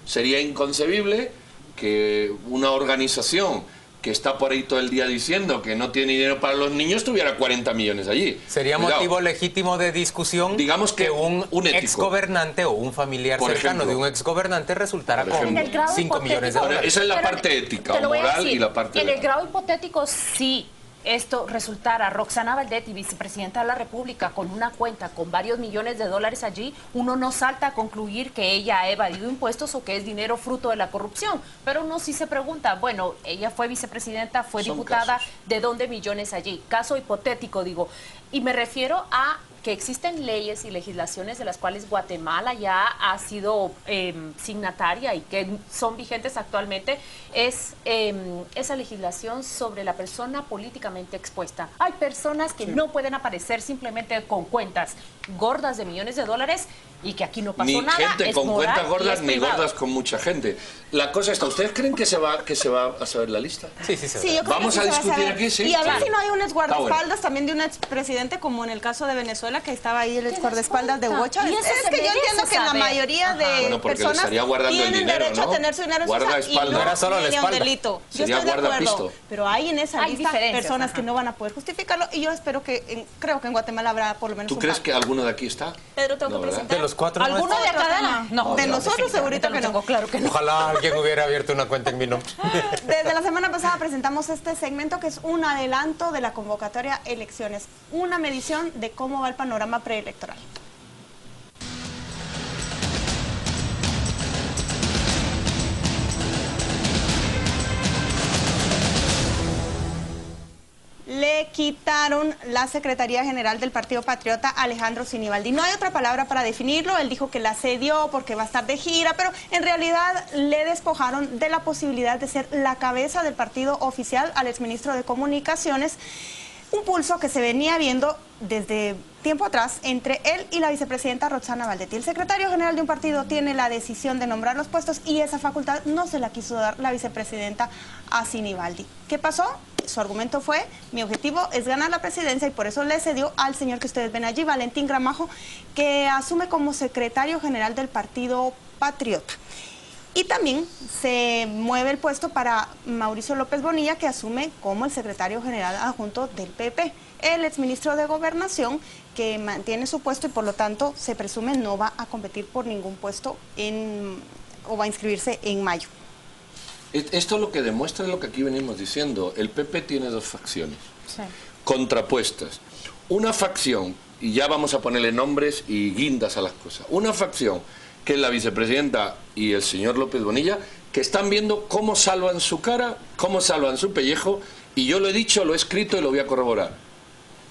Sería inconcebible que una organización que está por ahí todo el día diciendo que no tiene dinero para los niños tuviera 40 millones allí. Sería motivo legítimo de discusión, digamos que un exgobernante o un familiar cercano de un exgobernante resultara con 5 millones de dólares. Esa es la parte ética, moral y la parte... En el grado hipotético, sí. Esto resultara Roxana Valdetti, vicepresidenta de la República, con una cuenta con varios millones de dólares allí, uno no salta a concluir que ella ha evadido impuestos o que es dinero fruto de la corrupción. Pero uno sí se pregunta, bueno, ella fue vicepresidenta, fue diputada, ¿de dónde millones allí? Caso hipotético, digo. Y me refiero a que existen leyes y legislaciones de las cuales Guatemala ya ha sido signataria y que son vigentes actualmente, es esa legislación sobre la persona políticamente expuesta. Hay personas que no pueden aparecer simplemente con cuentas gordas de millones de dólares y que aquí no pasó ni nada. Ni gente con cuentas gordas ni gordas con mucha gente. La cosa está, ¿ustedes creen que se va a saber la lista? Sí, vamos a discutir aquí, sí. Y a ver si no hay unos guardaespaldas también de un expresidente, como en el caso de Venezuela, pistola que estaba ahí el guardaespaldas de Hugo Chávez. Y eso es se que yo merece entiendo que la saber. mayoría de Bueno, porque le personas estaría guardando el tienen dinero, derecho ¿no? a tener su dinero en su casa y Guardaespaldas. No era solo la tiene un espalda. delito. Yo Sería estoy de acuerdo, guardapisto. pero hay en esa Hay lista diferencias, personas ajá. que no van a poder justificarlo y yo espero que, creo que en Guatemala habrá por lo menos ¿Tú un crees par. que alguno de aquí está? Pedro, tengo No, que ¿verdad? presentar. De los cuatro. ¿Alguno no de está. acá? No, de nosotros segurito que no. tengo claro que no. Ojalá alguien hubiera abierto una cuenta en mi nombre. Desde la semana pasada presentamos este segmento que es un adelanto de la convocatoria elecciones, una medición de cómo va el panorama preelectoral. Le quitaron la Secretaría General del Partido Patriota a Alejandro Sinibaldi. No hay otra palabra para definirlo, él dijo que la cedió porque va a estar de gira, pero en realidad le despojaron de la posibilidad de ser la cabeza del partido oficial al exministro de Comunicaciones, un pulso que se venía viendo desde tiempo atrás entre él y la vicepresidenta Roxana Valdetti. El secretario general de un partido tiene la decisión de nombrar los puestos y esa facultad no se la quiso dar la vicepresidenta a Sinibaldi. ¿Qué pasó? Su argumento fue, mi objetivo es ganar la presidencia y por eso le cedió al señor que ustedes ven allí, Valentín Gramajo, que asume como secretario general del Partido Patriota. Y también se mueve el puesto para Mauricio López Bonilla, que asume como el secretario general adjunto del PP. El exministro de Gobernación, que mantiene su puesto y por lo tanto se presume no va a competir por ningún puesto o va a inscribirse en mayo. Esto lo que demuestra es lo que aquí venimos diciendo. El PP tiene dos facciones contrapuestas. Una facción, y ya vamos a ponerle nombres y guindas a las cosas, una facción que es la vicepresidenta y el señor López Bonilla, que están viendo cómo salvan su cara, cómo salvan su pellejo, y yo lo he dicho, lo he escrito y lo voy a corroborar.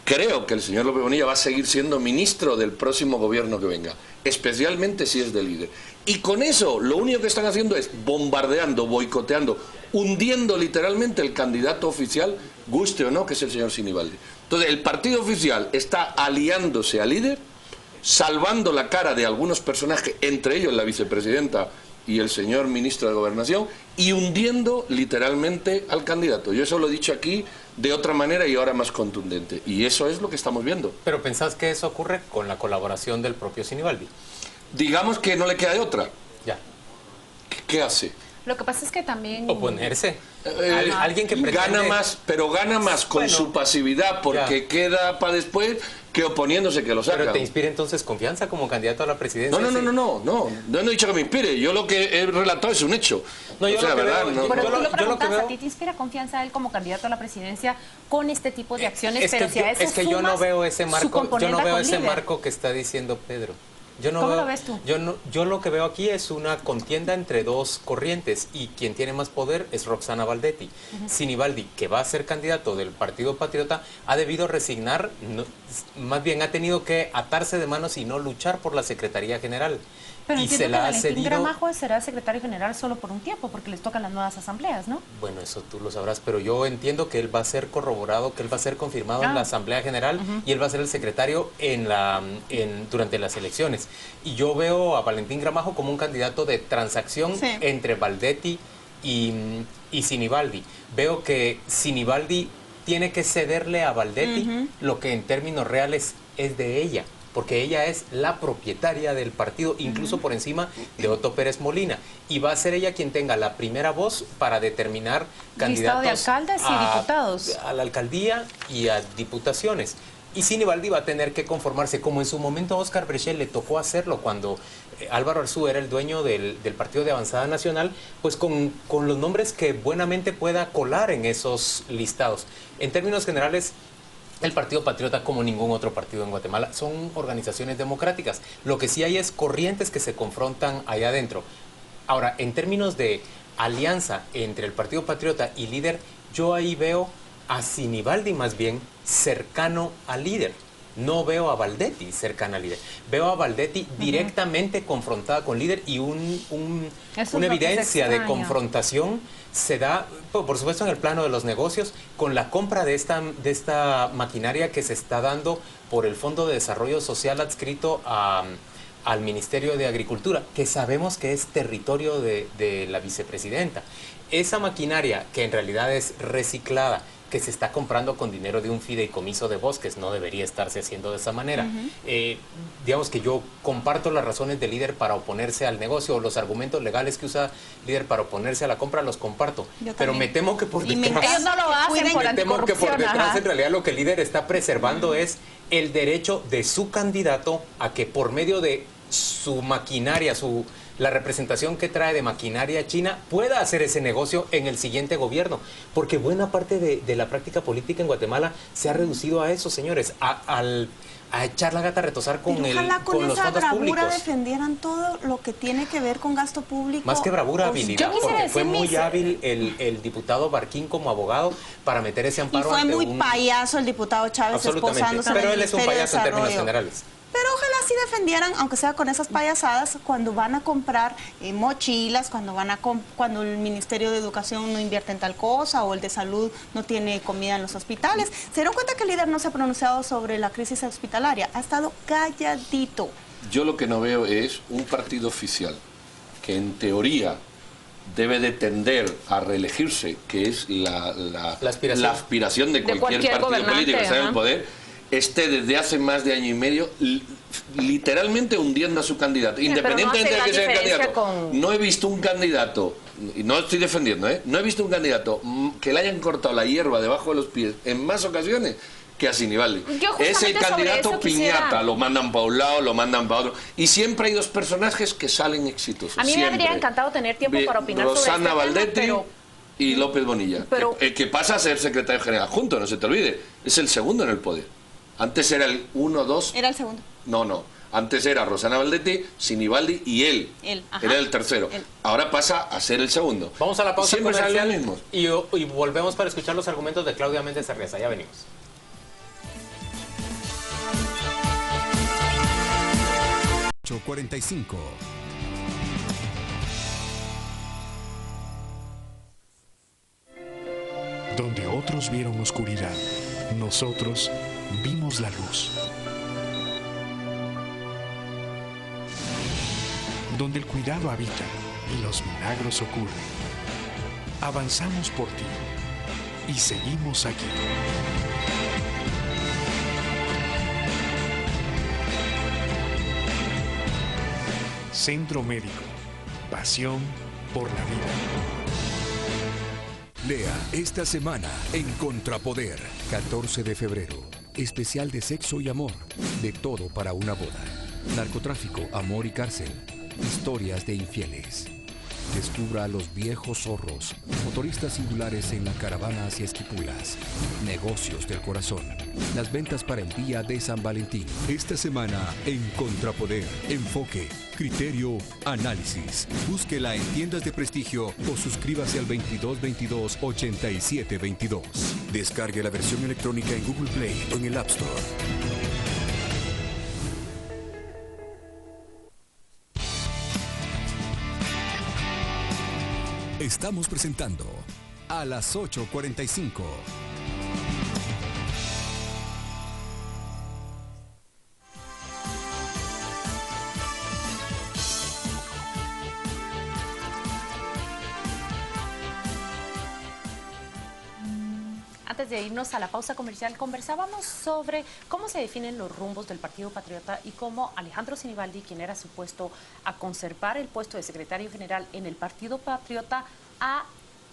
Creo que el señor López Bonilla va a seguir siendo ministro del próximo gobierno que venga, especialmente si es de líder. Y con eso lo único que están haciendo es bombardeando, boicoteando, hundiendo literalmente el candidato oficial, guste o no, que es el señor Sinibaldi. Entonces el partido oficial está aliándose al líder, salvando la cara de algunos personajes, entre ellos la vicepresidenta y el señor ministro de Gobernación, y hundiendo literalmente al candidato. Yo eso lo he dicho aquí de otra manera y ahora más contundente. Y eso es lo que estamos viendo. Pero ¿pensás que eso ocurre con la colaboración del propio Sinibaldi? Digamos que no le queda de otra. Ya. ¿Qué hace? Lo que pasa es que también... Oponerse. Alguien que pretende... Gana más, pero gana más con su pasividad porque queda para después que oponiéndose que lo sacan. ¿Pero te inspira entonces confianza como candidato a la presidencia? No he dicho que me inspire. Yo lo que he relatado es un hecho. No, yo lo que veo... ¿A ti te inspira confianza él como candidato a la presidencia con este tipo de acciones? Es que yo no veo ese marco, marco que está diciendo Pedro. ¿Cómo lo ves tú? Yo lo que veo aquí es una contienda entre dos corrientes y quien tiene más poder es Roxana Valdetti. Sinibaldi, que va a ser candidato del Partido Patriota, ha debido resignar, más bien ha tenido que atarse de manos y no luchar por la Secretaría General. Pero y entiendo se la que ha Valentín cedido... Gramajo será secretario general solo por un tiempo, porque les tocan las nuevas asambleas, ¿no? Bueno, eso tú lo sabrás, pero yo entiendo que él va a ser corroborado, que él va a ser confirmado en la Asamblea General y él va a ser el secretario durante las elecciones. Y yo veo a Valentín Gramajo como un candidato de transacción entre Valdetti y Sinibaldi. Veo que Sinibaldi tiene que cederle a Valdetti lo que en términos reales es de ella, porque ella es la propietaria del partido, incluso por encima de Otto Pérez Molina. Y va a ser ella quien tenga la primera voz para determinar candidatos de alcaldes y diputados a la alcaldía y a diputaciones. Y Sinibaldi va a tener que conformarse, como en su momento a Óscar Brechet le tocó hacerlo cuando Álvaro Arzú era el dueño del Partido de Avanzada Nacional, pues con los nombres que buenamente pueda colar en esos listados. En términos generales, el Partido Patriota, como ningún otro partido en Guatemala, son organizaciones democráticas. Lo que sí hay es corrientes que se confrontan allá adentro. Ahora, en términos de alianza entre el Partido Patriota y líder, yo ahí veo a Sinibaldi más bien cercano al líder. No veo a Valdetti cercana al líder. Veo a Valdetti directamente confrontada con líder y una evidencia de confrontación se da, por supuesto, en el plano de los negocios, con la compra de esta maquinaria que se está dando por el Fondo de Desarrollo Social adscrito al Ministerio de Agricultura, que sabemos que es territorio de la vicepresidenta. Esa maquinaria, que en realidad es reciclada, que se está comprando con dinero de un fideicomiso de bosques. No debería estarse haciendo de esa manera. Digamos que yo comparto las razones del líder para oponerse al negocio, o los argumentos legales que usa líder para oponerse a la compra, los comparto. Pero me temo que por detrás, ellos no lo hacen por anticorrupción. En realidad lo que el líder está preservando es el derecho de su candidato a que por medio de su maquinaria, la representación que trae de maquinaria china, pueda hacer ese negocio en el siguiente gobierno. Porque buena parte de la práctica política en Guatemala se ha reducido a eso, señores, a echar la gata a retosar con, ojalá con los fondos públicos. defendieran todo lo que tiene que ver con gasto público. Más que bravura, habilidad, porque fue muy hábil el diputado Barquín como abogado para meter ese amparo. Y fue muy payaso el diputado Chávez esposándose. Pero él es un payaso en términos generales. Pero ojalá sí defendieran, aunque sea con esas payasadas, cuando van a comprar mochilas, cuando el Ministerio de Educación no invierte en tal cosa, o el de Salud no tiene comida en los hospitales. ¿Se dieron cuenta que el líder no se ha pronunciado sobre la crisis hospitalaria? Ha estado calladito. Yo lo que no veo es un partido oficial que en teoría debe de tender a reelegirse, que es la aspiración de cualquier partido político que está en el poder, esté desde hace más de año y medio literalmente hundiendo a su candidato, independientemente de que sea el candidato. No he visto un candidato, y no estoy defendiendo, no he visto un candidato que le hayan cortado la hierba debajo de los pies en más ocasiones que a Sinibaldi. Es el candidato piñata, lo mandan para un lado, lo mandan para otro, y siempre hay dos personajes que salen exitosos. A mí me habría encantado tener tiempo para opinar Rosana sobre Valdetti tema, y López Bonilla, que pasa a ser secretario general junto, no se te olvide, es el segundo en el poder. Antes era el 1, 2... Era el segundo. No. Antes era Rosana Valdetti, Sinibaldi y él. Era el tercero. Ahora pasa a ser el segundo. Vamos a la pausa comercial y volvemos para escuchar los argumentos de Claudia Méndez Arreza. Ya venimos. Donde otros vieron oscuridad, nosotros vimos la luz. Donde el cuidado habita y los milagros ocurren. Avanzamos por ti y seguimos aquí. Centro Médico. Pasión por la vida. Lea esta semana en Contrapoder. 14 de febrero. Especial de sexo y amor. De todo para una boda. Narcotráfico, amor y cárcel. Historias de infieles. Descubra a los viejos zorros. Motoristas singulares en la caravana hacia Esquipulas. Negocios del corazón. Las ventas para el día de San Valentín. Esta semana en Contrapoder. Enfoque, criterio, análisis. Búsquela en tiendas de prestigio o suscríbase al 2222-8722. Descargue la versión electrónica en Google Play o en el App Store. Estamos presentando a las 8:45. Antes de irnos a la pausa comercial, conversábamos sobre cómo se definen los rumbos del Partido Patriota y cómo Alejandro Sinibaldi, quien era supuesto a conservar el puesto de secretario general en el Partido Patriota, ha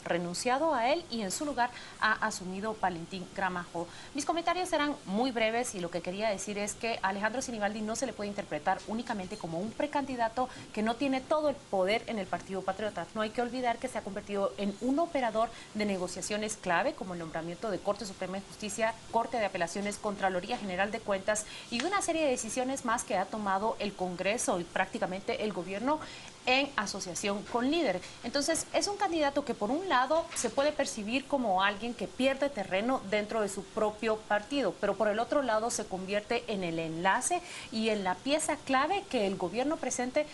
renunciado a él y en su lugar ha asumido Valentín Gramajo. Mis comentarios serán muy breves y lo que quería decir es que a Alejandro Sinibaldi no se le puede interpretar únicamente como un precandidato que no tiene todo el poder en el Partido Patriota. No hay que olvidar que se ha convertido en un operador de negociaciones clave como el nombramiento de Corte Suprema de Justicia, Corte de Apelaciones, Contraloría General de Cuentas y una serie de decisiones más que ha tomado el Congreso y prácticamente el gobierno en asociación con líder. Entonces es un candidato que por un lado se puede percibir como alguien que pierde terreno dentro de su propio partido, pero por el otro lado se convierte en el enlace y en la pieza clave que el gobierno presente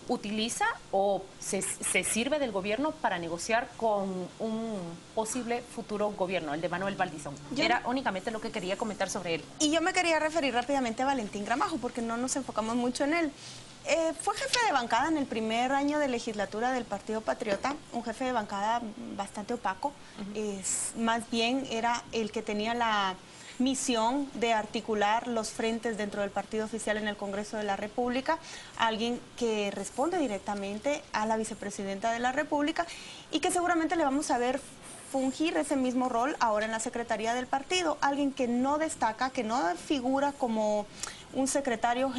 utiliza o se sirve del gobierno para negociar con un posible futuro gobierno, el de Manuel Valdizón. Era únicamente lo que quería comentar sobre él. Y yo me quería referir rápidamente a Valentín Gramajo porque no nos enfocamos mucho en él. Fue jefe de bancada en el primer año de legislatura del Partido Patriota, un jefe de bancada bastante opaco. Más bien era el que tenía la misión de articular los frentes dentro del partido oficial en el Congreso de la República, alguien que responde directamente a la vicepresidenta de la República y que seguramente le vamos a ver fungir ese mismo rol ahora en la Secretaría del partido, alguien que no destaca, que no figura como un secretario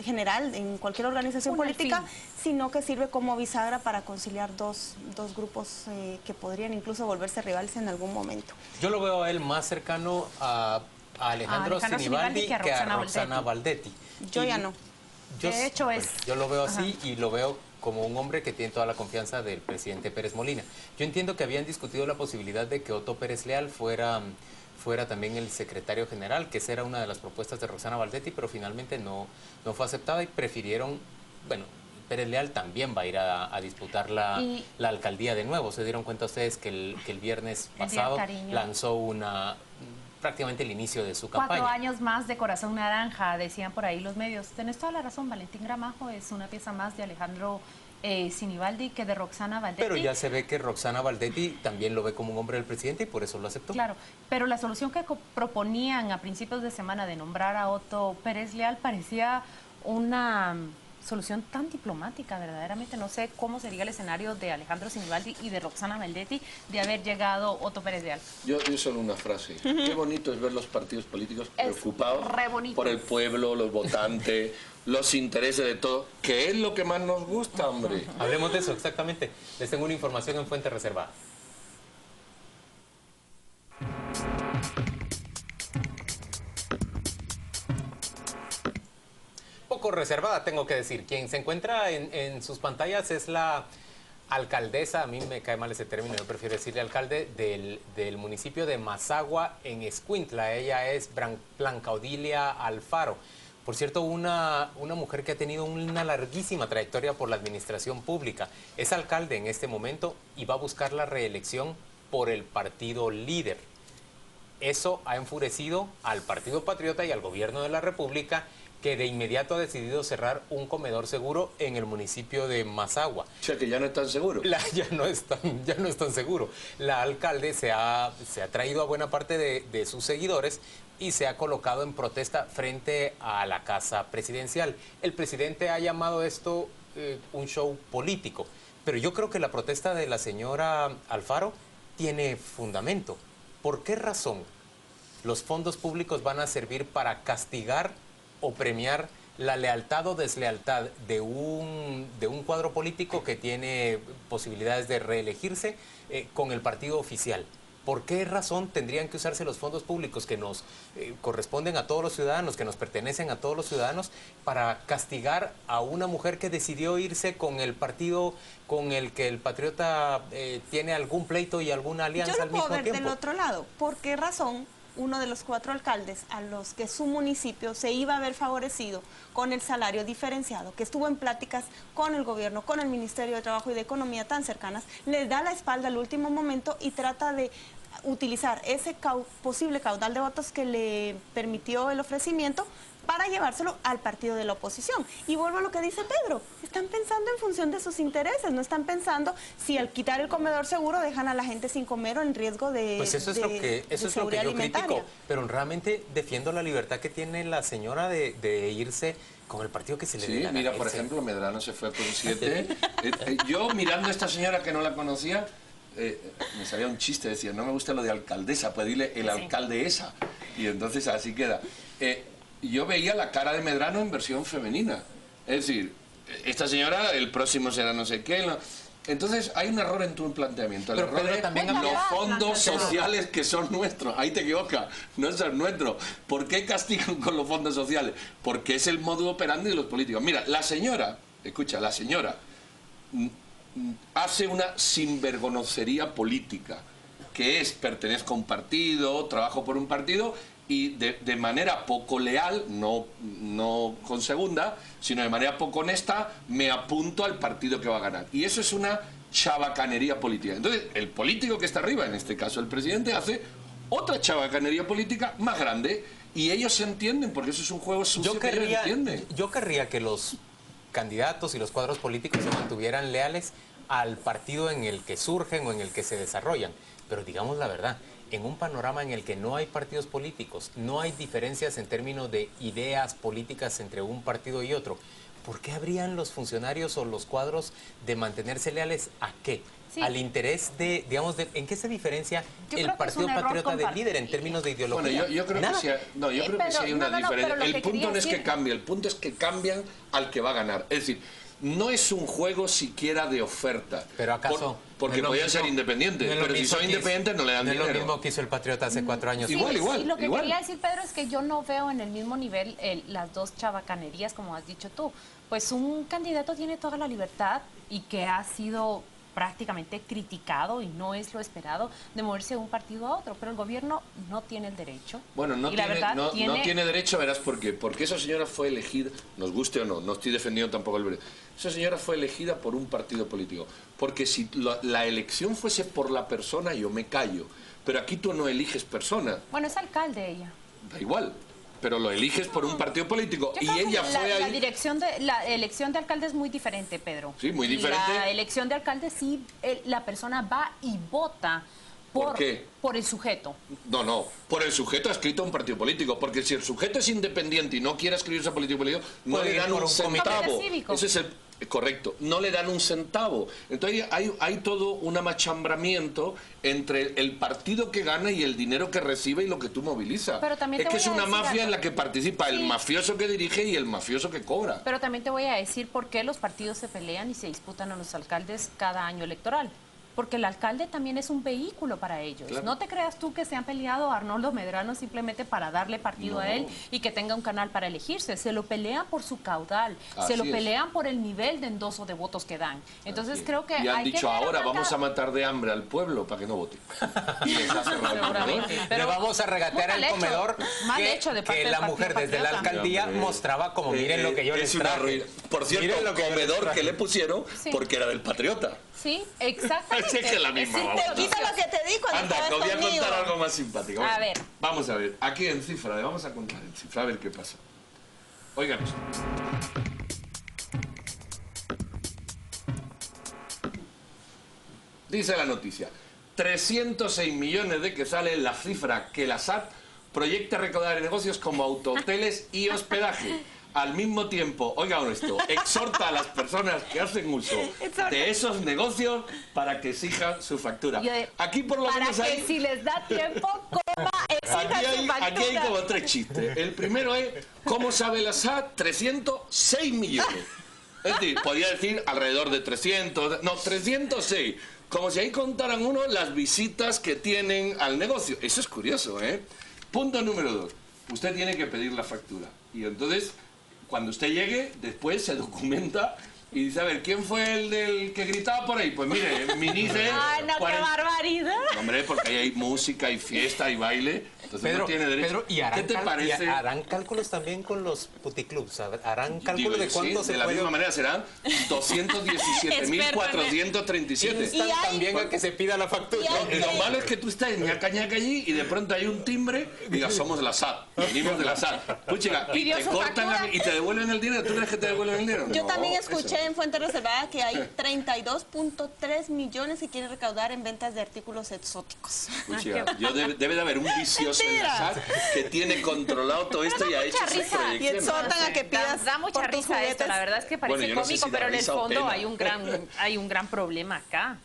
general en cualquier organización política, sino que sirve como bisagra para conciliar dos grupos que podrían incluso volverse rivales en algún momento. Yo lo veo a él más cercano a Alejandro Sinibaldi que a Roxana Valdetti. Yo ya no. De hecho yo lo veo así y lo veo como un hombre que tiene toda la confianza del presidente Pérez Molina. Yo entiendo que habían discutido la posibilidad de que Otto Pérez Leal fuera también el secretario general, que esa era una de las propuestas de Roxana Valdetti, pero finalmente no fue aceptada y prefirieron, bueno, Pérez Leal también va a ir a disputar la alcaldía de nuevo. Se dieron cuenta ustedes que el viernes pasado lanzó prácticamente el inicio de su campaña. 4 años más de Corazón Naranja, decían por ahí los medios. Tenés toda la razón, Valentín Gramajo es una pieza más de Alejandro Sinibaldi que de Roxana Valdetti. Pero ya se ve que Roxana Valdetti también lo ve como un hombre del presidente y por eso lo aceptó. Claro, pero la solución que proponían a principios de semana de nombrar a Otto Pérez Leal parecía una solución tan diplomática, verdaderamente. No sé cómo sería el escenario de Alejandro Sinibaldi y de Roxana Valdetti de haber llegado Otto Pérez Leal. Yo solo una frase. Qué bonito es ver los partidos políticos preocupados por el pueblo, los votantes, los intereses de todo, que es lo que más nos gusta, hombre. Hablemos de eso, exactamente. Les tengo una información en fuente reservada. Poco reservada, tengo que decir. Quien se encuentra en sus pantallas es la alcaldesa, a mí me cae mal ese término, yo prefiero decirle alcalde, del municipio de Mazagua, en Escuintla. Ella es Blanca Odilia Alfaro. Por cierto, una mujer que ha tenido una larguísima trayectoria por la administración pública. Es alcalde en este momento y va a buscar la reelección por el partido líder. Eso ha enfurecido al Partido Patriota y al gobierno de la República, que de inmediato ha decidido cerrar un comedor seguro en el municipio de Mazagua. O sea, que ya no es tan seguro. Ya no es tan seguro. La alcalde se ha traído a buena parte de sus seguidores y se ha colocado en protesta frente a la casa presidencial. El presidente ha llamado esto un show político, pero yo creo que la protesta de la señora Alfaro tiene fundamento. ¿Por qué razón los fondos públicos van a servir para castigar o premiar la lealtad o deslealtad de un cuadro político que tiene posibilidades de reelegirse con el partido oficial? ¿Por qué razón tendrían que usarse los fondos públicos que nos corresponden a todos los ciudadanos, que nos pertenecen a todos los ciudadanos, para castigar a una mujer que decidió irse con el partido con el que el Patriota tiene algún pleito y alguna alianza al mismo tiempo? Yo lo puedo ver del otro lado. ¿Por qué razón uno de los 4 alcaldes a los que su municipio se iba a ver favorecido con el salario diferenciado, que estuvo en pláticas con el gobierno, con el Ministerio de Trabajo y de Economía tan cercanas, les da la espalda al último momento y trata de utilizar ese posible caudal de votos que le permitió el ofrecimiento para llevárselo al partido de la oposición? Y vuelvo a lo que dice Pedro, están pensando en función de sus intereses, no están pensando si al quitar el comedor seguro dejan a la gente sin comer o en riesgo de Pues eso es lo que yo critico, pero realmente defiendo la libertad que tiene la señora de irse con el partido que se le dé la gana. Mira, por ejemplo, Medrano se fue con 7. Yo mirando a esta señora que no la conocía, me salía un chiste, decía, no me gusta lo de alcaldesa, pues dile el alcalde esa. Y entonces así queda. Yo veía la cara de Medrano en versión femenina. Es decir, esta señora, el próximo será no sé qué. Entonces hay un error en tu planteamiento. El error es también los fondos sociales que son nuestros. Ahí te equivocas, no son nuestros. ¿Por qué castigan con los fondos sociales? Porque es el modo operandi de los políticos. Mira, la señora, escucha, la señora hace una sinvergonocería política, que es pertenezco a un partido, trabajo por un partido, y de manera poco leal, no con segunda, sino de manera poco honesta, me apunto al partido que va a ganar. Y eso es una chabacanería política. Entonces, el político que está arriba, en este caso el presidente, hace otra chabacanería política más grande, y ellos se entienden, porque eso es un juego sucio que ellos entienden. Yo querría que los candidatos y los cuadros políticos se mantuvieran leales al partido en el que surgen o en el que se desarrollan. Pero digamos la verdad, en un panorama en el que no hay partidos políticos, no hay diferencias en términos de ideas políticas entre un partido y otro, ¿por qué habrían los funcionarios o los cuadros de mantenerse leales a qué? Sí. Al interés de, digamos, ¿en qué se diferencia el Partido Patriota del líder en términos de ideología? Bueno, yo creo que sí, yo creo que sí hay una diferencia. El punto no es que cambie, el punto es que cambian al que va a ganar. Es decir, no es un juego siquiera de oferta. ¿Pero acaso? Porque podían ser independientes, pero si son independientes no le dan dinero. Es lo mismo que hizo el Patriota hace 4 años. Sí, igual. Lo que quería decir, Pedro, es que yo no veo en el mismo nivel las dos chabacanerías, como has dicho tú. Pues un candidato tiene toda la libertad y que ha sido prácticamente criticado y no es lo esperado de moverse de un partido a otro, pero el gobierno no tiene el derecho. Bueno, no tiene derecho, verás por qué. Porque esa señora fue elegida, nos guste o no, no estoy defendiendo tampoco el derecho. Esa señora fue elegida por un partido político. Porque si la elección fuese por la persona, yo me callo. Pero aquí tú no eliges persona. Bueno, es alcalde ella. Da igual. Pero lo eliges por un partido político. Y ella fue ahí. La elección de alcalde es muy diferente, Pedro. Sí, muy diferente. La elección de alcalde sí, la persona va y vota ¿Por qué? Por el sujeto. No, por el sujeto adscrito a un partido político. Porque si el sujeto es independiente y no quiere adscribirse a político político, no le dan un centavo. Ese es el... Correcto, no le dan un centavo. Entonces hay todo un amachambramiento entre el partido que gana y el dinero que recibe y lo que tú movilizas. Pero también es que es una mafia en la que participa el mafioso que dirige y el mafioso que cobra. Pero también te voy a decir por qué los partidos se pelean y se disputan a los alcaldes cada año electoral. Porque el alcalde también es un vehículo para ellos. Claro. No te creas tú que se han peleado a Arnoldo Medrano simplemente para darle partido a él y que tenga un canal para elegirse. Se lo pelean por su caudal, se lo pelean por el nivel de endoso de votos que dan. Entonces creo que y han dicho ahora vamos a matar de hambre al pueblo para que no vote. Y les ha cerrado el pero le vamos a regatear el comedor que la mujer desde la alcaldía mostraba como miren lo que yo les traje. Por cierto, el comedor que le pusieron porque era del Patriota. Sí, exactamente. Es que la misma. Te quito lo que te di cuando anda, te voy a contar algo más simpático. A ver. Vamos a ver. Aquí en cifra, vamos a contar en cifra, a ver qué pasa. Oigan esto. Dice la noticia. 306 millones de quetzales la cifra que la SAT proyecta recaudar en negocios como autohoteles y hospedaje. Al mismo tiempo, oigan esto, exhorta a las personas que hacen uso de esos negocios para que exijan su factura. Aquí por lo menos hay... Para que si les da tiempo, exijan su factura. Aquí hay como 3 chistes. El primero es, ¿cómo sabe la SAT? 306 millones. Es decir, podría decir alrededor de 300, no, 306. Como si ahí contaran uno las visitas que tienen al negocio. Eso es curioso, ¿eh? Punto número 2. Usted tiene que pedir la factura. Y entonces... Cuando usted llegue, después se documenta y dice, a ver, ¿quién fue el del que gritaba por ahí? Pues mire, Minice... ¡Ay, no, qué barbaridad! Hombre, porque ahí hay música, y fiesta, y baile, entonces Pedro, no tiene derecho. Pedro, ¿qué te parece? ¿Y harán cálculos también con los puticlubs? ¿Harán cálculos de cuánto se de la misma manera serán 217.437. Y también a que se pida la factura. Lo malo es que tú estás ñaca allí y de pronto hay un timbre y digas, somos de la SAT, venimos de la SAT. Pues chica, y te cortan y te devuelven el dinero. ¿Tú crees que te devuelven el dinero? Yo también escuché en Fuente Reservada que hay 32.3 millones que quieren recaudar en ventas de artículos exóticos. Debe de haber un vicioso en la SAT que tiene controlado todo esto y ha hecho sus proyecciones. Y exhortan a que pidas da mucha risa esto, la verdad es que parece cómico, pero en el fondo hay un gran problema acá.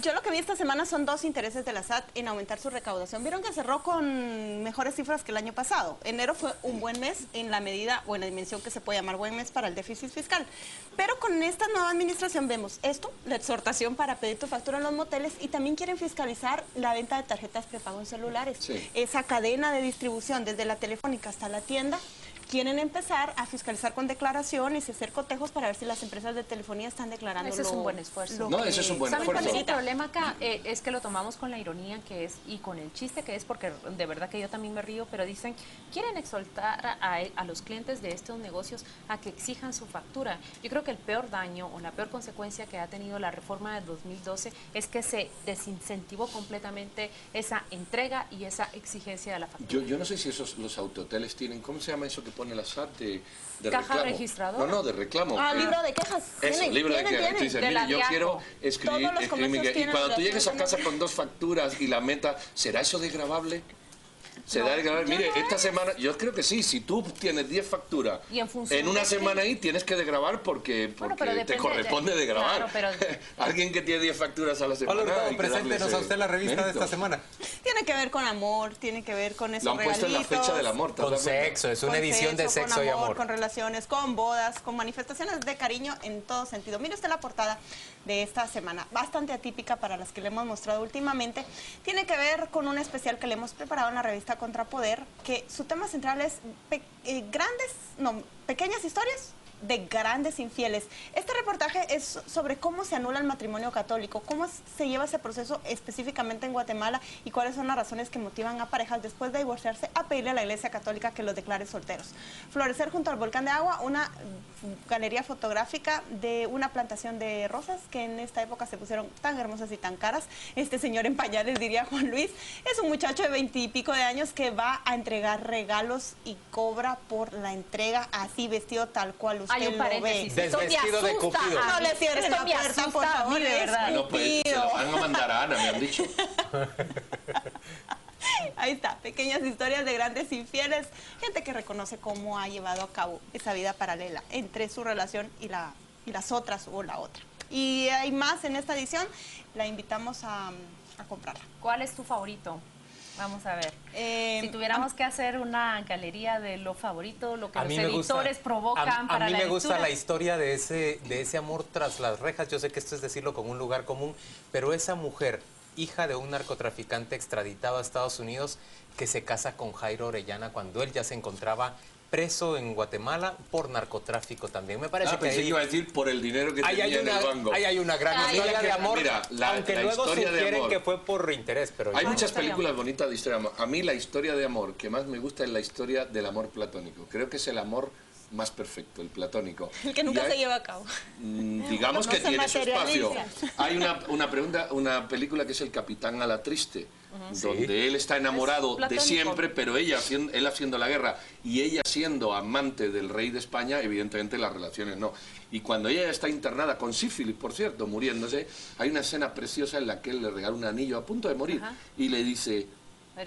Yo lo que vi esta semana son 2 intereses de la SAT en aumentar su recaudación. Vieron que cerró con mejores cifras que el año pasado. Enero fue un buen mes en la medida o en la dimensión que se puede llamar buen mes para el déficit fiscal. Pero con esta nueva administración vemos esto, la exhortación para pedir tu factura en los moteles y también quieren fiscalizar la venta de tarjetas prepago en celulares. Sí. Esa cadena de distribución desde la telefónica hasta la tienda. Quieren empezar a fiscalizar con declaraciones y hacer cotejos para ver si las empresas de telefonía están declarando. Ese es un buen esfuerzo. No, ese es un buen esfuerzo. ¿Saben cuál es el problema acá? Es que lo tomamos con la ironía que es y con el chiste que es, porque de verdad que yo también me río, pero dicen, quieren exaltar a los clientes de estos negocios a que exijan su factura. Yo creo que el peor daño o la peor consecuencia que ha tenido la reforma del 2012 es que se desincentivó completamente esa entrega y esa exigencia de la factura. Yo no sé si los autoteles tienen, ¿cómo se llama eso que pone la SAT de Caja reclamo. registradora. No, de reclamo. Libro de quejas. Eso, libro de quejas. Tú dices, De la mire, yo Diaco. quiero escribir, Todos los comercios y tienen cuando tú llegues a relación casa con 2 facturas y la meta, ¿será eso desgravable? Se da el grabable. Mire, esta semana, yo creo que sí, si tú tienes 10 facturas Y en una de semana ahí tienes que desgravar porque te corresponde desgravar. Claro, pero... Alguien que tiene 10 facturas a la semana. Hola, Hurtado, preséntenos a usted la revista de esta semana. Tiene que ver con amor, tiene que ver con esos Lo han puesto en la regalitos, fecha del amor. Con sexo, es una edición de sexo y amor. Con relaciones, con bodas, con manifestaciones de cariño en todo sentido. Mire usted la portada de esta semana, bastante atípica para las que le hemos mostrado últimamente. Tiene que ver con un especial que le hemos preparado en la revista Contrapoder, que su tema central es pequeñas historias de grandes infieles. Este reportaje es sobre cómo se anula el matrimonio católico, cómo se lleva ese proceso específicamente en Guatemala y cuáles son las razones que motivan a parejas después de divorciarse a pedirle a la Iglesia Católica que los declare solteros. Florecer junto al volcán de agua, una galería fotográfica de una plantación de rosas que en esta época se pusieron tan hermosas y tan caras. Este señor en pañales, diría Juan Luis, es un muchacho de 20 y pico de años que va a entregar regalos y cobra por la entrega, así vestido tal cual usted Hay un paréntesis. Desvestido de Cupido. No le cierres la puerta, por favor, de verdad. Bueno, pues se la van a mandar a Ana, me han dicho. Ahí está, pequeñas historias de grandes infieles, gente que reconoce cómo ha llevado a cabo esa vida paralela entre su relación y las otras o la otra. Y hay más en esta edición, la invitamos a comprarla. ¿Cuál es tu favorito? Vamos a ver. Si tuviéramos que hacer una galería de lo favorito, lo que los editores provocan para la lectura. A mí me gusta la historia de ese amor tras las rejas. Yo sé que esto es decirlo con un lugar común, pero esa mujer, hija de un narcotraficante extraditado a Estados Unidos, que se casa con Jairo Orellana cuando él ya se encontraba preso en Guatemala por narcotráfico también. Me parece que pensé que iba a decir por el dinero que tenía en el banco. Ahí hay una gran historia de amor, mira, aunque luego sugieren que fue por interés. Pero hay muchas películas bonitas de historia de amor. A mí la historia de amor que más me gusta es la historia del amor platónico. Creo que es el amor más perfecto, el platónico. El que nunca se lleva a cabo. Digamos que tiene su espacio. Hay una película que es El Capitán a la Triste, donde él está enamorado de siempre, pero él haciendo la guerra y ella siendo amante del rey de España, evidentemente las relaciones no. Y cuando ella está internada con sífilis, por cierto, muriéndose, hay una escena preciosa en la que él le regala un anillo a punto de morir y le dice: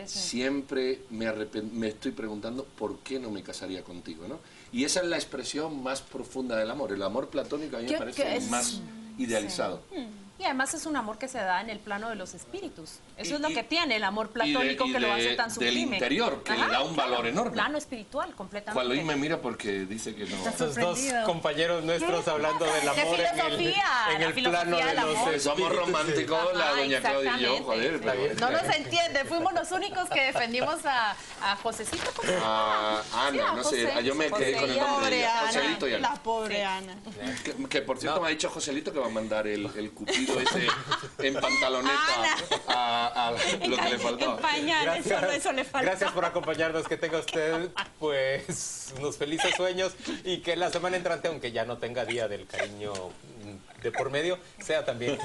siempre me estoy preguntando por qué no me casaría contigo, ¿no? Y esa es la expresión más profunda del amor. El amor platónico a mí me parece el más idealizado. Y además es un amor que se da en el plano de los espíritus. Eso es lo que tiene el amor platónico que lo hace tan sublime. Del interior, que le da un valor enorme. Plano espiritual, completamente. Juan Luis me mira porque dice que no. Estos dos compañeros nuestros hablando del amor en el plano de los espíritus. Somos románticos, la doña Claudia y yo, joder. No nos entiende, fuimos los únicos que defendimos a Josecito. A Ana, no sé, yo me quedé con el nombre de ella. Joselito y Ana. La pobre Ana. Que por cierto me ha dicho Joselito que va a mandar el cupido ese en pantaloneta a lo que le faltaba. En pañales, solo eso le faltaba. Gracias por acompañarnos, que tenga usted pues unos felices sueños y que la semana entrante, aunque ya no tenga día del cariño de por medio, sea también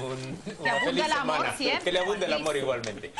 una feliz semana. Que le abunde el amor igualmente.